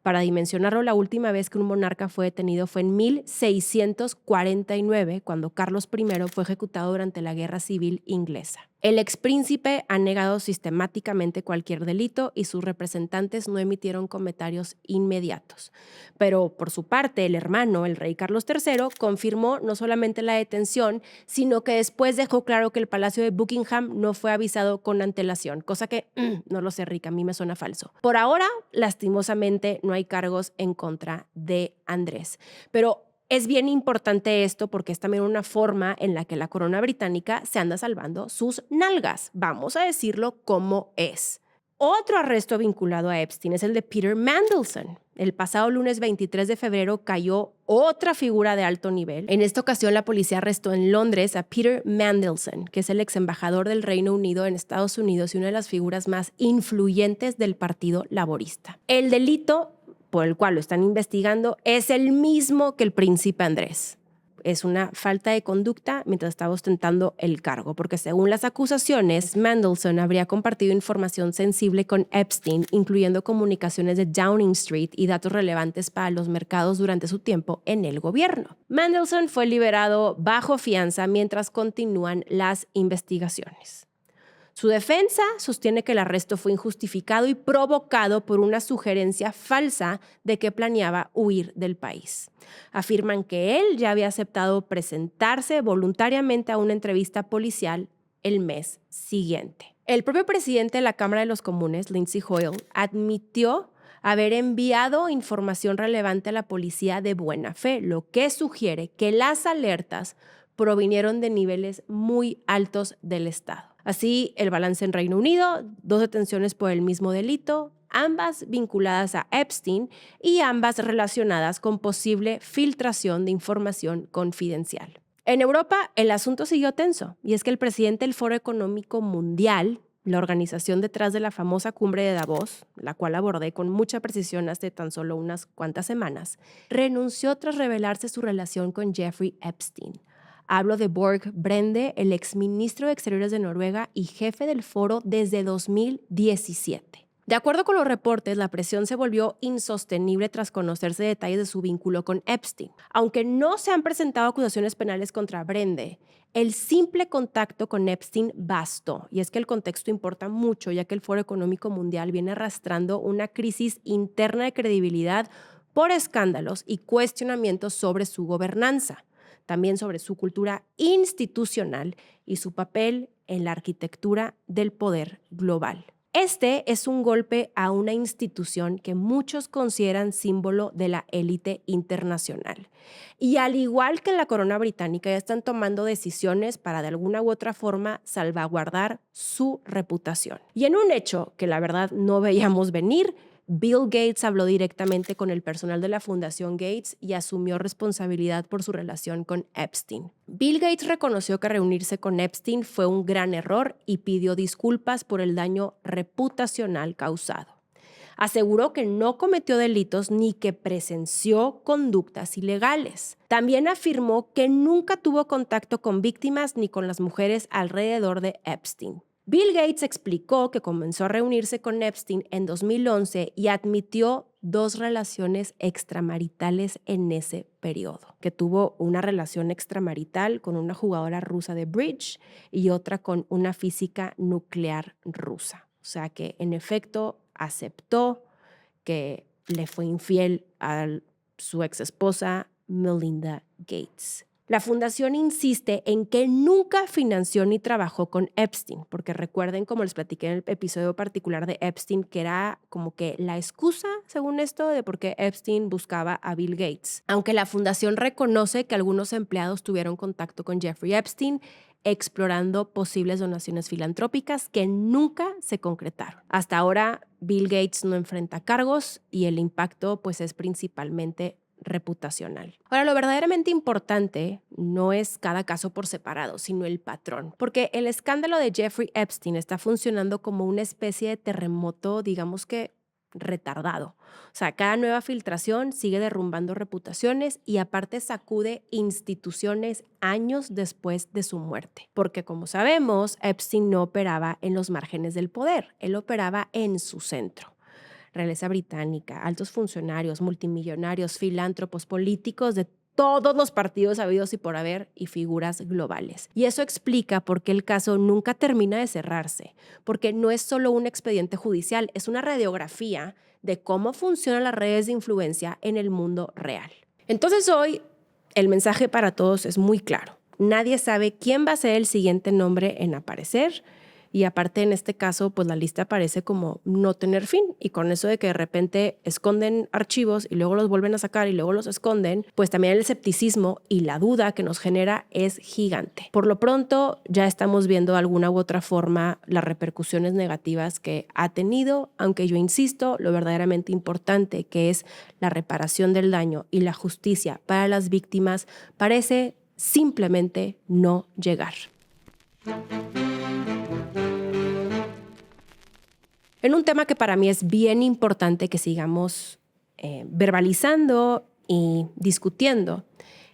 Para dimensionarlo, la última vez que un monarca fue detenido fue en 1649, cuando Carlos I fue ejecutado durante la Guerra Civil Inglesa. El expríncipe ha negado sistemáticamente cualquier delito y sus representantes no emitieron comentarios inmediatos. Pero por su parte, el hermano, el rey Carlos III, confirmó no solamente la detención, sino que después dejó claro que el Palacio de Buckingham no fue avisado con antelación, cosa que, no lo sé, Rica, a mí me suena falso. Por ahora, lastimosamente, no hay cargos en contra de Andrés. Pero es bien importante esto porque es también una forma en la que la corona británica se anda salvando sus nalgas. Vamos a decirlo como es. Otro arresto vinculado a Epstein es el de Peter Mandelson. El pasado lunes 23 de febrero cayó otra figura de alto nivel. En esta ocasión, la policía arrestó en Londres a Peter Mandelson, que es el ex embajador del Reino Unido en Estados Unidos y una de las figuras más influyentes del Partido Laborista. El delito por el cual lo están investigando es el mismo que el príncipe Andrés. Es una falta de conducta mientras estaba ostentando el cargo, porque según las acusaciones, Mandelson habría compartido información sensible con Epstein, incluyendo comunicaciones de Downing Street y datos relevantes para los mercados durante su tiempo en el gobierno. Mandelson fue liberado bajo fianza mientras continúan las investigaciones. Su defensa sostiene que el arresto fue injustificado y provocado por una sugerencia falsa de que planeaba huir del país. Afirman que él ya había aceptado presentarse voluntariamente a una entrevista policial el mes siguiente. El propio presidente de la Cámara de los Comunes, Lindsay Hoyle, admitió haber enviado información relevante a la policía de buena fe, lo que sugiere que las alertas provinieron de niveles muy altos del Estado. Así, el balance en Reino Unido, 2 detenciones por el mismo delito, ambas vinculadas a Epstein y ambas relacionadas con posible filtración de información confidencial. En Europa, el asunto siguió tenso, y es que el presidente del Foro Económico Mundial, la organización detrás de la famosa cumbre de Davos, la cual abordé con mucha precisión hace tan solo unas cuantas semanas, renunció tras revelarse su relación con Jeffrey Epstein. Hablo de Borg Brende, el exministro de Exteriores de Noruega y jefe del foro desde 2017. De acuerdo con los reportes, la presión se volvió insostenible tras conocerse detalles de su vínculo con Epstein. Aunque no se han presentado acusaciones penales contra Brende, el simple contacto con Epstein bastó. Y es que el contexto importa mucho, ya que el Foro Económico Mundial viene arrastrando una crisis interna de credibilidad por escándalos y cuestionamientos sobre su gobernanza, también sobre su cultura institucional y su papel en la arquitectura del poder global. Este es un golpe a una institución que muchos consideran símbolo de la élite internacional. Y al igual que la corona británica, ya están tomando decisiones para de alguna u otra forma salvaguardar su reputación. Y en un hecho que la verdad no veíamos venir, Bill Gates habló directamente con el personal de la Fundación Gates y asumió responsabilidad por su relación con Epstein. Bill Gates reconoció que reunirse con Epstein fue un gran error y pidió disculpas por el daño reputacional causado. Aseguró que no cometió delitos ni que presenció conductas ilegales. También afirmó que nunca tuvo contacto con víctimas ni con las mujeres alrededor de Epstein. Bill Gates explicó que comenzó a reunirse con Epstein en 2011 y admitió 2 relaciones extramaritales en ese periodo, que tuvo una relación extramarital con una jugadora rusa de bridge y otra con una física nuclear rusa. O sea que en efecto aceptó que le fue infiel a su exesposa Melinda Gates. La fundación insiste en que nunca financió ni trabajó con Epstein, porque recuerden, como les platiqué en el episodio particular de Epstein, que era como que la excusa, según esto, de por qué Epstein buscaba a Bill Gates. Aunque la fundación reconoce que algunos empleados tuvieron contacto con Jeffrey Epstein, explorando posibles donaciones filantrópicas que nunca se concretaron. Hasta ahora, Bill Gates no enfrenta cargos y el impacto pues es principalmente reputacional. Ahora, lo verdaderamente importante no es cada caso por separado, sino el patrón, porque el escándalo de Jeffrey Epstein está funcionando como una especie de terremoto, digamos que retardado. O sea, cada nueva filtración sigue derrumbando reputaciones y aparte sacude instituciones años después de su muerte. Porque como sabemos, Epstein no operaba en los márgenes del poder, él operaba en su centro. Realeza británica, altos funcionarios, multimillonarios, filántropos, políticos de todos los partidos habidos y por haber y figuras globales. Y eso explica por qué el caso nunca termina de cerrarse, porque no es solo un expediente judicial, es una radiografía de cómo funcionan las redes de influencia en el mundo real. Entonces hoy el mensaje para todos es muy claro. Nadie sabe quién va a ser el siguiente nombre en aparecer. Y aparte en este caso, pues la lista parece como no tener fin. Y con eso de que de repente esconden archivos y luego los vuelven a sacar y luego los esconden, pues también el escepticismo y la duda que nos genera es gigante. Por lo pronto ya estamos viendo de alguna u otra forma las repercusiones negativas que ha tenido, aunque yo insisto, lo verdaderamente importante que es la reparación del daño y la justicia para las víctimas parece simplemente no llegar. En un tema que para mí es bien importante que sigamos verbalizando y discutiendo,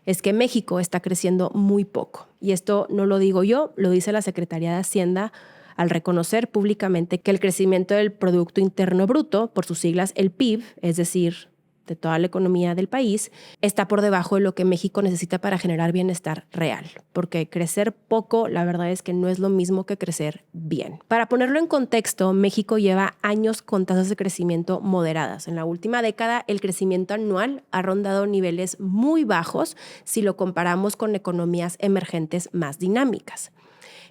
es que México está creciendo muy poco. Y esto no lo digo yo, lo dice la Secretaría de Hacienda al reconocer públicamente que el crecimiento del Producto Interno Bruto, por sus siglas el PIB, es decir, de toda la economía del país, está por debajo de lo que México necesita para generar bienestar real. Porque crecer poco, la verdad es que no es lo mismo que crecer bien. Para ponerlo en contexto, México lleva años con tasas de crecimiento moderadas. En la última década, el crecimiento anual ha rondado niveles muy bajos si lo comparamos con economías emergentes más dinámicas.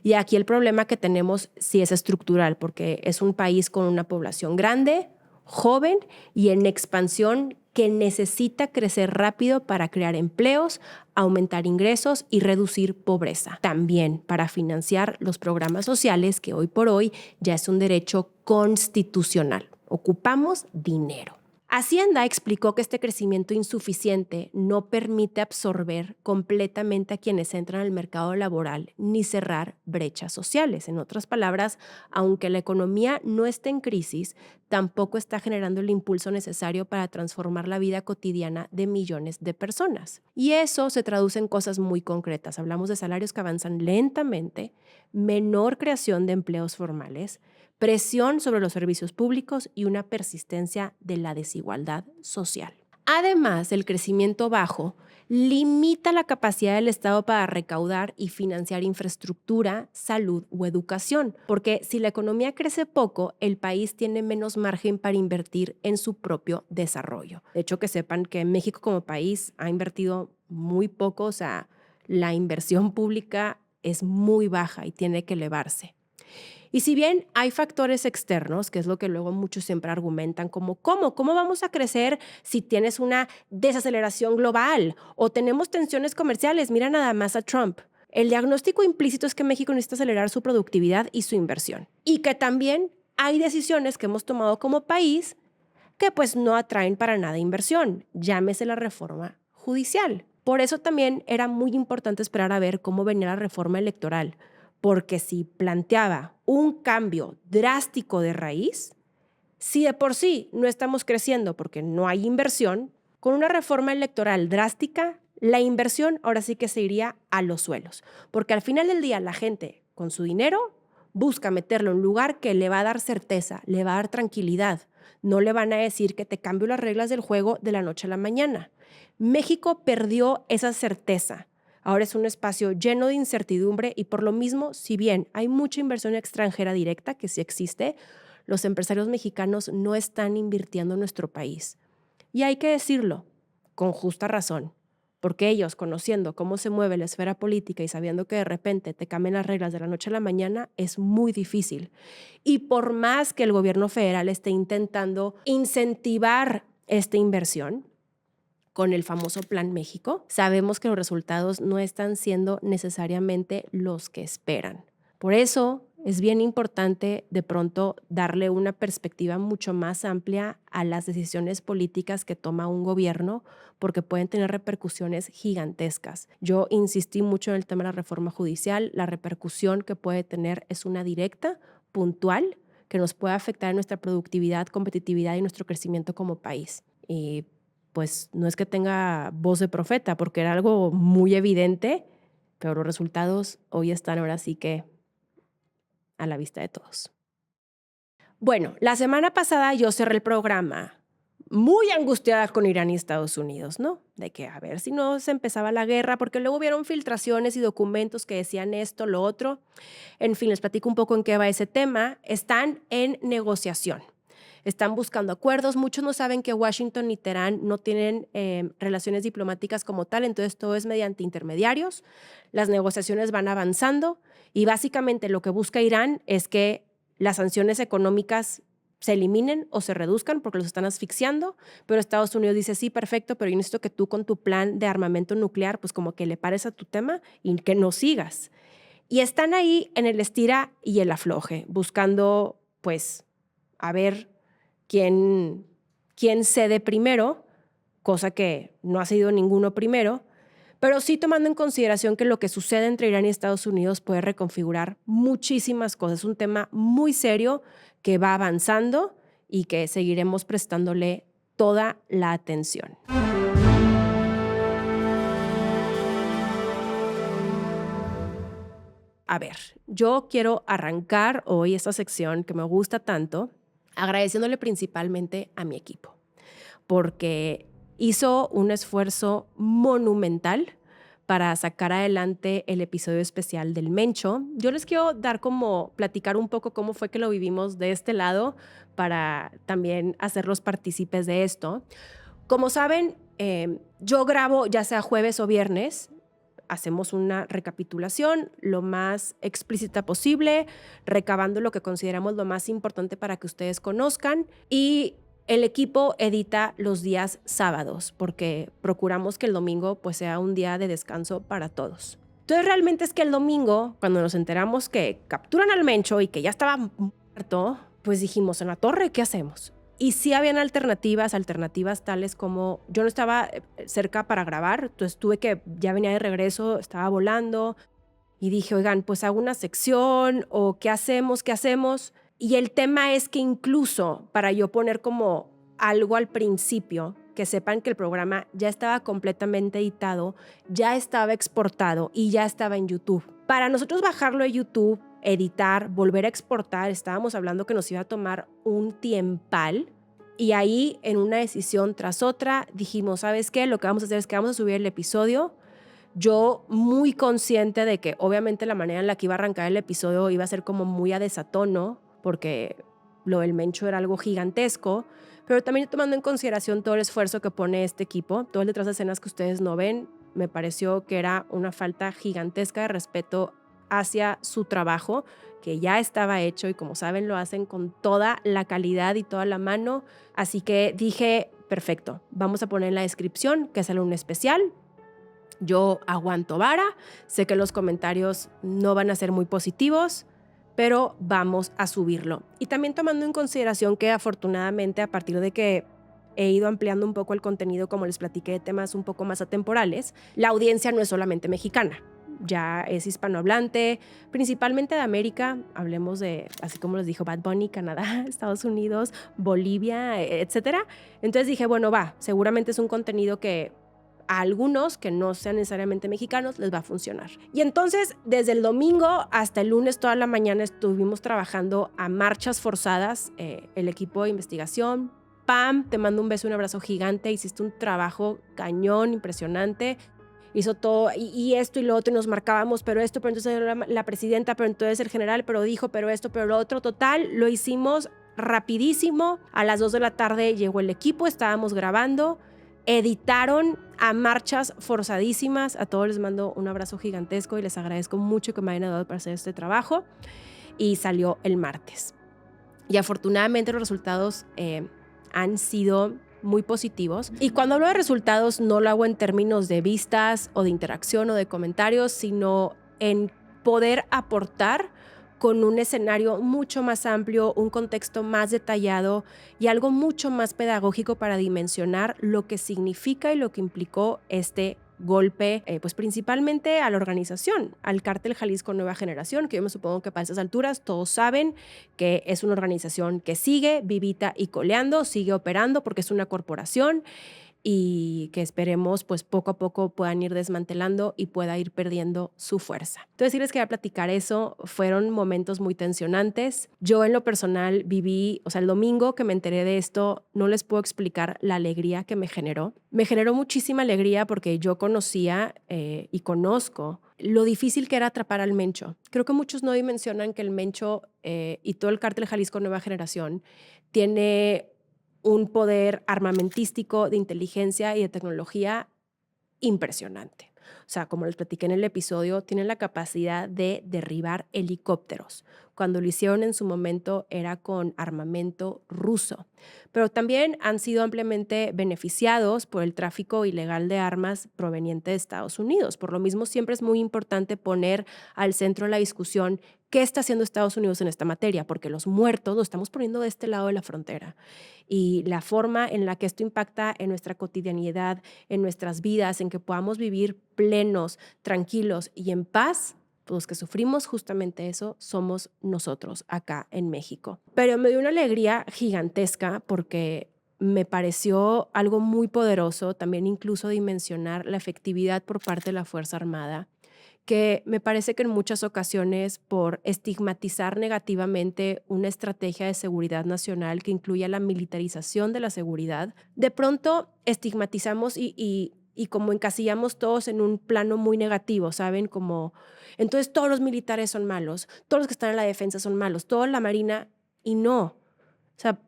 Y aquí el problema que tenemos sí es estructural, porque es un país con una población grande, joven y en expansión que necesita crecer rápido para crear empleos, aumentar ingresos y reducir pobreza. También para financiar los programas sociales que hoy por hoy ya es un derecho constitucional. Ocupamos dinero. Hacienda explicó que este crecimiento insuficiente no permite absorber completamente a quienes entran al mercado laboral ni cerrar brechas sociales. En otras palabras, aunque la economía no esté en crisis, tampoco está generando el impulso necesario para transformar la vida cotidiana de millones de personas. Y eso se traduce en cosas muy concretas. Hablamos de salarios que avanzan lentamente, menor creación de empleos formales, presión sobre los servicios públicos y una persistencia de la desigualdad social. Además, el crecimiento bajo limita la capacidad del Estado para recaudar y financiar infraestructura, salud o educación, porque si la economía crece poco, el país tiene menos margen para invertir en su propio desarrollo. De hecho, que sepan que México como país ha invertido muy poco, o sea, la inversión pública es muy baja y tiene que elevarse. Y si bien hay factores externos, que es lo que luego muchos siempre argumentan, como ¿cómo vamos a crecer si tienes una desaceleración global o tenemos tensiones comerciales? Mira nada más a Trump. El diagnóstico implícito es que México necesita acelerar su productividad y su inversión. Y que también hay decisiones que hemos tomado como país que pues no atraen para nada inversión. Llámese la reforma judicial. Por eso también era muy importante esperar a ver cómo venía la reforma electoral, porque si planteaba un cambio drástico de raíz, si de por sí no estamos creciendo porque no hay inversión, con una reforma electoral drástica, la inversión ahora sí que se iría a los suelos, porque al final del día la gente con su dinero busca meterlo en un lugar que le va a dar certeza, le va a dar tranquilidad. No le van a decir que te cambio las reglas del juego de la noche a la mañana. México perdió esa certeza. Ahora es un espacio lleno de incertidumbre y por lo mismo, si bien hay mucha inversión extranjera directa, que sí existe, los empresarios mexicanos no están invirtiendo en nuestro país. Y hay que decirlo, con justa razón, porque ellos, conociendo cómo se mueve la esfera política y sabiendo que de repente te cambian las reglas de la noche a la mañana, es muy difícil. Y por más que el gobierno federal esté intentando incentivar esta inversión, con el famoso Plan México, sabemos que los resultados no están siendo necesariamente los que esperan. Por eso es bien importante de pronto darle una perspectiva mucho más amplia a las decisiones políticas que toma un gobierno, porque pueden tener repercusiones gigantescas. Yo insistí mucho en el tema de la reforma judicial. La repercusión que puede tener es una directa, puntual, que nos puede afectar en nuestra productividad, competitividad y nuestro crecimiento como país. Y pues no es que tenga voz de profeta, porque era algo muy evidente, pero los resultados hoy están ahora sí que a la vista de todos. Bueno, la semana pasada yo cerré el programa muy angustiada con Irán y Estados Unidos, ¿no? De que a ver si no se empezaba la guerra, porque luego hubieron filtraciones y documentos que decían esto, lo otro. En fin, les platico un poco en qué va ese tema. Están en negociación. Están buscando acuerdos. Muchos no saben que Washington y Teherán no tienen relaciones diplomáticas como tal, entonces todo es mediante intermediarios. Las negociaciones van avanzando y básicamente lo que busca Irán es que las sanciones económicas se eliminen o se reduzcan porque los están asfixiando, pero Estados Unidos dice, sí, perfecto, pero yo necesito que tú con tu plan de armamento nuclear, pues como que le pares a tu tema y que no sigas. Y están ahí en el estira y el afloje, buscando, pues, a ver quién cede primero, cosa que no ha sido ninguno primero, pero sí tomando en consideración que lo que sucede entre Irán y Estados Unidos puede reconfigurar muchísimas cosas. Es un tema muy serio que va avanzando y que seguiremos prestándole toda la atención. A ver, yo quiero arrancar hoy esta sección que me gusta tanto, agradeciéndole principalmente a mi equipo, porque hizo un esfuerzo monumental para sacar adelante el episodio especial del Mencho. Yo les quiero platicar un poco cómo fue que lo vivimos de este lado para también hacerlos partícipes de esto. Como saben, yo grabo ya sea jueves o viernes. Hacemos una recapitulación lo más explícita posible, recabando lo que consideramos lo más importante para que ustedes conozcan, y el equipo edita los días sábados porque procuramos que el domingo pues sea un día de descanso para todos. Entonces realmente es que el domingo, cuando nos enteramos que capturan al Mencho y que ya estaba muerto, pues dijimos, en la torre, ¿qué hacemos? Y sí habían alternativas tales como yo no estaba cerca para grabar, entonces ya venía de regreso, estaba volando y dije, oigan, pues hago una sección o ¿qué hacemos? Y el tema es que incluso para yo poner como algo al principio, que sepan que el programa ya estaba completamente editado, ya estaba exportado y ya estaba en YouTube. Para nosotros bajarlo a YouTube, editar, volver a exportar, estábamos hablando que nos iba a tomar un tiempal. Y ahí, en una decisión tras otra, dijimos, ¿sabes qué? Lo que vamos a hacer es que vamos a subir el episodio. Yo muy consciente de que obviamente la manera en la que iba a arrancar el episodio iba a ser como muy a desatono, porque lo del Mencho era algo gigantesco, pero también tomando en consideración todo el esfuerzo que pone este equipo, todo el detrás de escenas que ustedes no ven, me pareció que era una falta gigantesca de respeto hacia su trabajo, que ya estaba hecho y como saben lo hacen con toda la calidad y toda la mano. Así que dije, perfecto, vamos a poner en la descripción que es el alumno especial. Yo aguanto vara, sé que los comentarios no van a ser muy positivos, pero vamos a subirlo. Y también tomando en consideración que afortunadamente a partir de que he ido ampliando un poco el contenido, como les platiqué, de temas un poco más atemporales, la audiencia no es solamente mexicana, ya es hispanohablante, principalmente de América, hablemos de, así como les dijo Bad Bunny, Canadá, Estados Unidos, Bolivia, etcétera. Entonces dije, bueno, seguramente es un contenido que a algunos que no sean necesariamente mexicanos les va a funcionar. Y entonces, desde el domingo hasta el lunes, toda la mañana estuvimos trabajando a marchas forzadas, el equipo de investigación. Pam, te mando un beso y un abrazo gigante, hiciste un trabajo cañón, impresionante. Hizo todo, y esto y lo otro, y nos marcábamos, pero esto, pero entonces la presidenta, pero entonces el general, pero dijo, pero esto, pero lo otro. Total, lo hicimos rapidísimo. A las 2 de la tarde llegó el equipo, estábamos grabando, editaron a marchas forzadísimas. A todos les mando un abrazo gigantesco y les agradezco mucho que me hayan ayudado para hacer este trabajo. Y salió el martes. Y afortunadamente los resultados han sido muy positivos. Y cuando hablo de resultados no lo hago en términos de vistas o de interacción o de comentarios, sino en poder aportar con un escenario mucho más amplio, un contexto más detallado y algo mucho más pedagógico para dimensionar lo que significa y lo que implicó este golpe, pues principalmente a la organización, al Cártel Jalisco Nueva Generación, que yo me supongo que para esas alturas todos saben que es una organización que sigue vivita y coleando, sigue operando porque es una corporación y que esperemos pues poco a poco puedan ir desmantelando y pueda ir perdiendo su fuerza. Entonces sí les quería platicar eso, fueron momentos muy tensionantes. Yo en lo personal viví, el domingo que me enteré de esto, no les puedo explicar la alegría que me generó. Me generó muchísima alegría porque yo conocía y conozco lo difícil que era atrapar al Mencho. Creo que muchos no dimensionan que el Mencho y todo el Cártel Jalisco Nueva Generación tiene un poder armamentístico, de inteligencia y de tecnología impresionante. O sea, como les platiqué en el episodio, tienen la capacidad de derribar helicópteros. Cuando lo hicieron en su momento era con armamento ruso. Pero también han sido ampliamente beneficiados por el tráfico ilegal de armas proveniente de Estados Unidos. Por lo mismo, siempre es muy importante poner al centro de la discusión qué está haciendo Estados Unidos en esta materia, porque los muertos los estamos poniendo de este lado de la frontera. Y la forma en la que esto impacta en nuestra cotidianidad, en nuestras vidas, en que podamos vivir plenos, tranquilos y en paz, pues los que sufrimos justamente eso somos nosotros acá en México. Pero me dio una alegría gigantesca porque me pareció algo muy poderoso también incluso dimensionar la efectividad por parte de la Fuerza Armada, que me parece que en muchas ocasiones por estigmatizar negativamente una estrategia de seguridad nacional que incluya la militarización de la seguridad, de pronto estigmatizamos y como encasillamos todos en un plano muy negativo, ¿saben? Como, entonces todos los militares son malos, todos los que están en la defensa son malos, toda la marina, y no. O sea,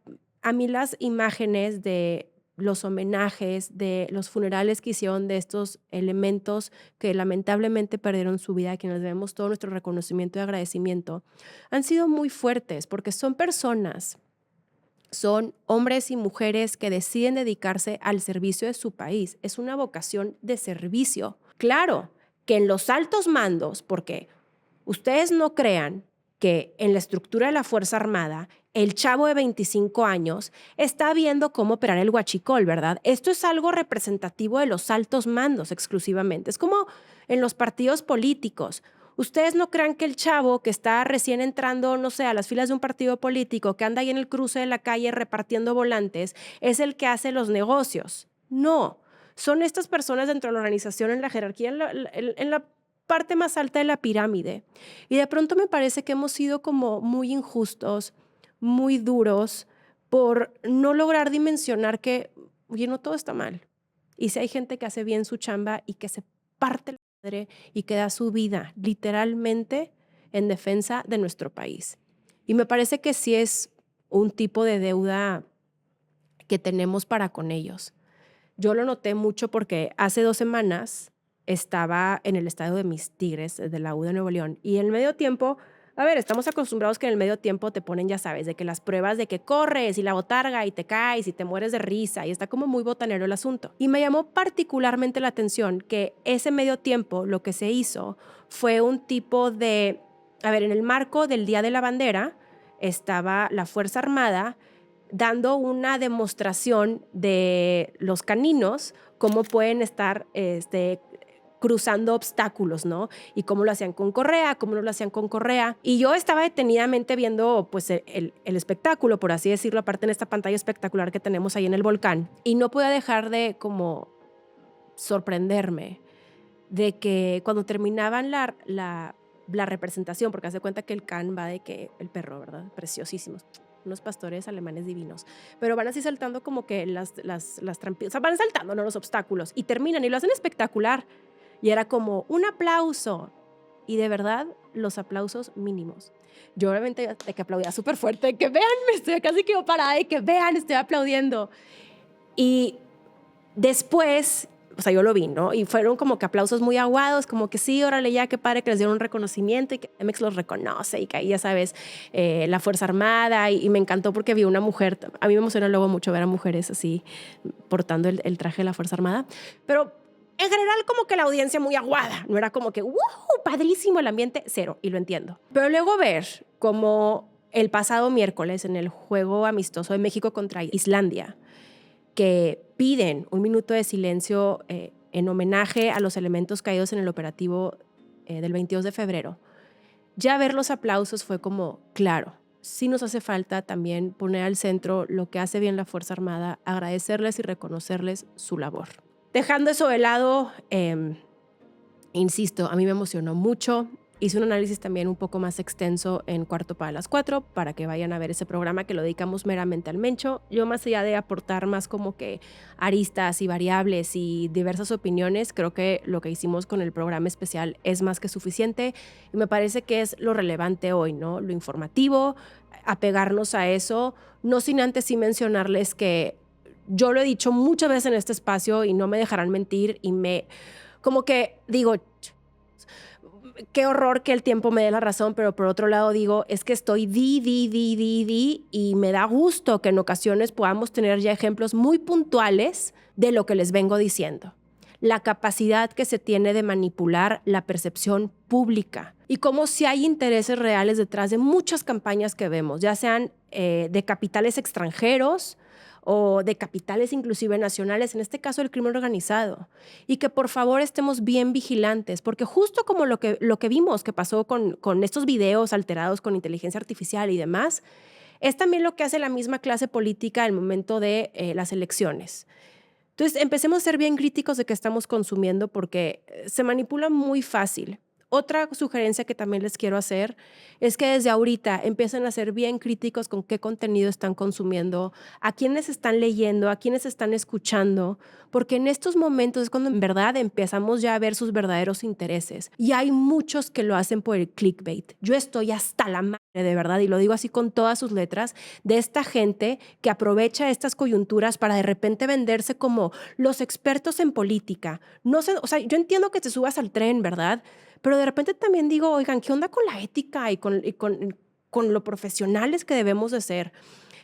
a mí las imágenes de los homenajes, de los funerales que hicieron de estos elementos que lamentablemente perdieron su vida, a quienes debemos todo nuestro reconocimiento y agradecimiento, han sido muy fuertes porque son personas, son hombres y mujeres que deciden dedicarse al servicio de su país. Es una vocación de servicio. Claro que en los altos mandos, porque ustedes no crean que en la estructura de la Fuerza Armada, el chavo de 25 años está viendo cómo operar el huachicol, ¿verdad? Esto es algo representativo de los altos mandos exclusivamente. Es como en los partidos políticos. Ustedes no crean que el chavo que está recién entrando, no sé, a las filas de un partido político, que anda ahí en el cruce de la calle repartiendo volantes, es el que hace los negocios. No, son estas personas dentro de la organización, en la jerarquía, en la parte más alta de la pirámide. Y de pronto me parece que hemos sido como muy injustos, muy duros, por no lograr dimensionar que, oye, no todo está mal. Y si hay gente que hace bien su chamba y que se parte la madre y que da su vida literalmente en defensa de nuestro país. Y me parece que sí es un tipo de deuda que tenemos para con ellos. Yo lo noté mucho porque hace 2 semanas estaba en el estadio de mis Tigres, de la U de Nuevo León, y en el medio tiempo, a ver, estamos acostumbrados que en el medio tiempo te ponen, ya sabes, de que las pruebas de que corres y la botarga y te caes y te mueres de risa y está como muy botanero el asunto. Y me llamó particularmente la atención que ese medio tiempo lo que se hizo fue un tipo de, a ver, en el marco del Día de la Bandera estaba la Fuerza Armada dando una demostración de los caninos, cómo pueden estar cruzando obstáculos, ¿no? Y cómo lo hacían con correa, cómo no lo hacían con correa. Y yo estaba detenidamente viendo pues el espectáculo, por así decirlo, aparte en esta pantalla espectacular que tenemos ahí en el volcán. Y no podía dejar de como sorprenderme de que cuando terminaban la representación, porque hace cuenta que el can va de que el perro, ¿verdad? Preciosísimos. Unos pastores alemanes divinos. Pero van así saltando como que las trampitas. O sea, van saltando, ¿no? Los obstáculos. Y terminan y lo hacen espectacular. Y era como un aplauso. Y de verdad, los aplausos mínimos. Yo obviamente de que aplaudía súper fuerte, de que vean, me estoy casi quedo parada, de que vean, estoy aplaudiendo. Y después, o sea, yo lo vi, ¿no? Y fueron como que aplausos muy aguados, como que sí, órale, ya, qué padre que les dieron un reconocimiento y que MX los reconoce y que ahí, ya sabes, la Fuerza Armada y me encantó porque vi una mujer, a mí me emociona luego mucho ver a mujeres así portando el traje de la Fuerza Armada, pero en general como que la audiencia muy aguada, no era como que, ¡wow! Padrísimo el ambiente, cero, y lo entiendo. Pero luego ver como el pasado miércoles en el juego amistoso de México contra Islandia, que piden un minuto de silencio en homenaje a los elementos caídos en el operativo del 22 de febrero, ya ver los aplausos fue como, claro, sí nos hace falta también poner al centro lo que hace bien la Fuerza Armada, agradecerles y reconocerles su labor. Dejando eso de lado, insisto, a mí me emocionó mucho. Hice un análisis también un poco más extenso en Cuarto para las 4 para que vayan a ver ese programa que lo dedicamos meramente al Mencho. Yo, más allá de aportar más como que aristas y variables y diversas opiniones, creo que lo que hicimos con el programa especial es más que suficiente y me parece que es lo relevante hoy, ¿no? Lo informativo, apegarnos a eso, no sin antes sí mencionarles que yo lo he dicho muchas veces en este espacio y no me dejarán mentir y como que digo, qué horror que el tiempo me dé la razón, pero por otro lado digo, es que estoy y me da gusto que en ocasiones podamos tener ya ejemplos muy puntuales de lo que les vengo diciendo. La capacidad que se tiene de manipular la percepción pública y cómo si hay intereses reales detrás de muchas campañas que vemos, ya sean de capitales extranjeros o de capitales inclusive nacionales, en este caso el crimen organizado, y que por favor estemos bien vigilantes, porque justo como lo que vimos que pasó con estos videos alterados con inteligencia artificial y demás, es también lo que hace la misma clase política al momento de las elecciones. Entonces, empecemos a ser bien críticos de qué estamos consumiendo porque se manipula muy fácil. Otra sugerencia que también les quiero hacer es que desde ahorita empiecen a ser bien críticos con qué contenido están consumiendo, a quiénes están leyendo, a quiénes están escuchando, porque en estos momentos es cuando en verdad empezamos ya a ver sus verdaderos intereses. Y hay muchos que lo hacen por el clickbait. Yo estoy hasta la madre, de verdad, y lo digo así con todas sus letras, de esta gente que aprovecha estas coyunturas para de repente venderse como los expertos en política. No sé, o sea, yo entiendo que te subas al tren, ¿verdad? Pero de repente también digo, oigan, ¿qué onda con la ética y con lo profesionales que debemos de ser?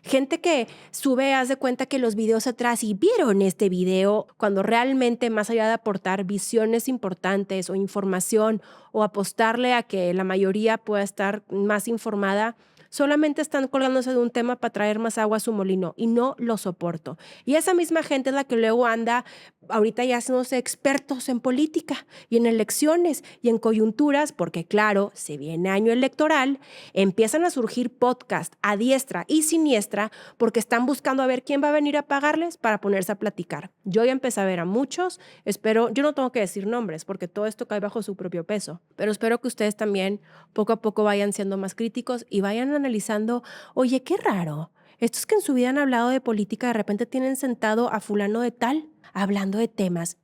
Gente que sube, haz de cuenta que los videos atrás y vieron este video cuando realmente más allá de aportar visiones importantes o información o apostarle a que la mayoría pueda estar más informada, solamente están colgándose de un tema para traer más agua a su molino y no lo soporto. Y esa misma gente es la que luego anda ahorita ya haciéndose expertos en política y en elecciones y en coyunturas, porque claro, se viene año electoral, empiezan a surgir podcasts a diestra y siniestra porque están buscando a ver quién va a venir a pagarles para ponerse a platicar. Yo ya empecé a ver a muchos, espero, yo no tengo que decir nombres porque todo esto cae bajo su propio peso, pero espero que ustedes también poco a poco vayan siendo más críticos y vayan analizando, oye, qué raro, estos que en su vida han hablado de política de repente tienen sentado a fulano de tal hablando de temas.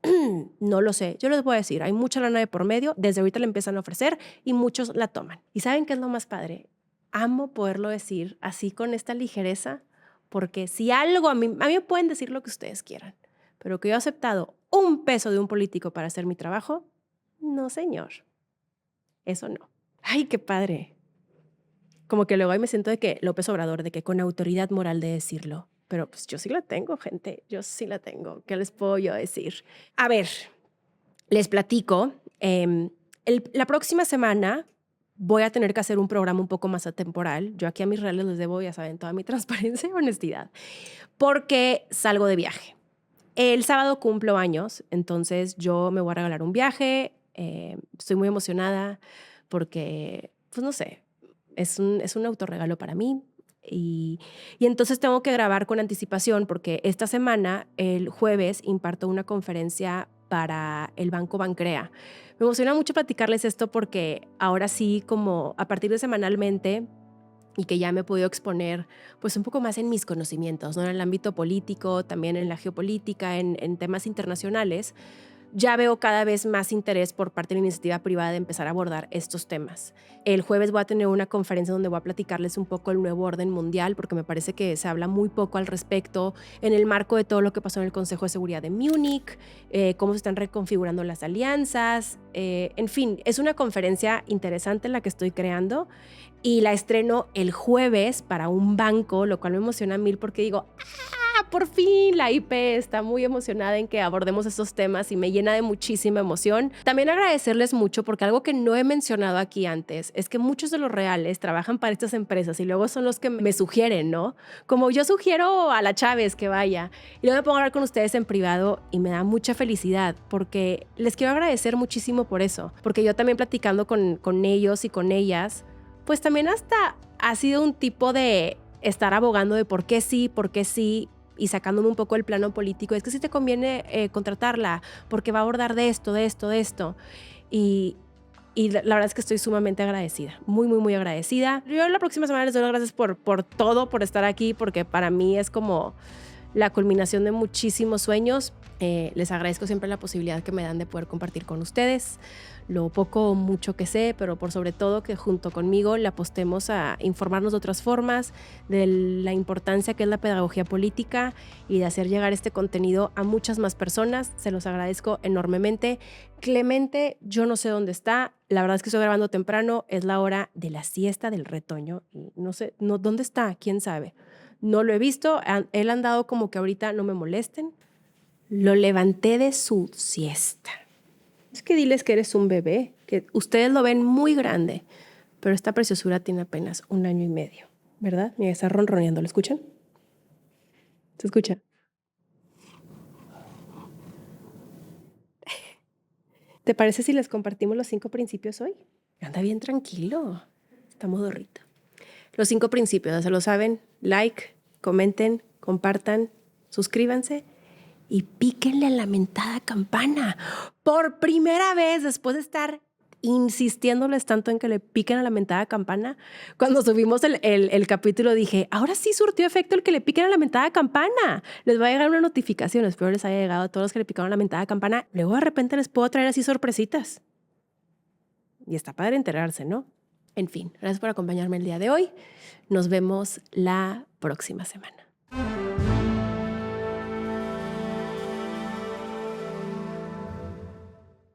No lo sé, yo les voy a decir, hay mucha lana de por medio, desde ahorita le empiezan a ofrecer y muchos la toman. ¿Y saben qué es lo más padre? Amo poderlo decir así con esta ligereza, porque si algo, a mí me pueden decir lo que ustedes quieran, pero que yo he aceptado un peso de un político para hacer mi trabajo? No, señor. Eso no. Ay, qué padre. Como que luego ahí me siento de que López Obrador, de que con autoridad moral de decirlo. Pero pues yo sí la tengo, gente. Yo sí la tengo. ¿Qué les puedo yo decir? A ver, les platico. La próxima semana voy a tener que hacer un programa un poco más atemporal. Yo aquí a mis reales les debo, ya saben, toda mi transparencia y honestidad. Porque salgo de viaje. El sábado cumplo años, entonces yo me voy a regalar un viaje. Estoy muy emocionada porque, pues no sé, es un autorregalo para mí. Y entonces tengo que grabar con anticipación porque esta semana, el jueves, imparto una conferencia para el Banco Bancrea. Me emociona mucho platicarles esto porque ahora sí, como a partir de semanalmente, y que ya me he podido exponer pues un poco más en mis conocimientos, ¿no? En el ámbito político, también en la geopolítica, en temas internacionales, ya veo cada vez más interés por parte de la iniciativa privada de empezar a abordar estos temas. El jueves voy a tener una conferencia donde voy a platicarles un poco el nuevo orden mundial, porque me parece que se habla muy poco al respecto en el marco de todo lo que pasó en el Consejo de Seguridad de Múnich, cómo se están reconfigurando las alianzas. En fin, es una conferencia interesante la que estoy creando y la estreno el jueves para un banco, lo cual me emociona mil porque digo, por fin la IP está muy emocionada en que abordemos estos temas y me llena de muchísima emoción. También agradecerles mucho porque algo que no he mencionado aquí antes es que muchos de los reales trabajan para estas empresas y luego son los que me sugieren, ¿no? Como yo sugiero a la Chávez que vaya y luego me pongo a hablar con ustedes en privado y me da mucha felicidad porque les quiero agradecer muchísimo por eso, porque yo también platicando con ellos y con ellas, pues también hasta ha sido un tipo de estar abogando de por qué sí y sacándome un poco el plano político. Es que sí te conviene contratarla porque va a abordar de esto. Y la verdad es que estoy sumamente agradecida, muy, muy, muy agradecida. Yo la próxima semana les doy las gracias por todo, por estar aquí, porque para mí es como la culminación de muchísimos sueños. Les agradezco siempre la posibilidad que me dan de poder compartir con ustedes lo poco o mucho que sé, pero por sobre todo que junto conmigo le apostemos a informarnos de otras formas, de la importancia que es la pedagogía política y de hacer llegar este contenido a muchas más personas. Se los agradezco enormemente. Clemente, yo no sé dónde está. La verdad es que estoy grabando temprano. Es la hora de la siesta del retoño y no sé dónde está, quién sabe. No lo he visto. Él ha andado como que ahorita no me molesten. Lo levanté de su siesta. Es que diles que eres un bebé, que ustedes lo ven muy grande, pero esta preciosura tiene apenas 1 año y medio, ¿verdad? Mira, está ronroneando, ¿lo escuchan? ¿Se escucha? ¿Te parece si les compartimos los 5 principios hoy? Anda bien tranquilo, está modorrito. Los 5 principios, ¿se lo saben? Like, comenten, compartan, suscríbanse y píquenle a la mentada campana. Por primera vez, después de estar insistiéndoles tanto en que le piquen a la mentada campana, cuando subimos el capítulo dije, ahora sí surtió efecto el que le piquen a la mentada campana. Les va a llegar una notificación, espero les haya llegado a todos los que le picaron a la mentada campana. Luego de repente les puedo traer así sorpresitas. Y está padre enterarse, ¿no? En fin, gracias por acompañarme el día de hoy. Nos vemos la próxima semana.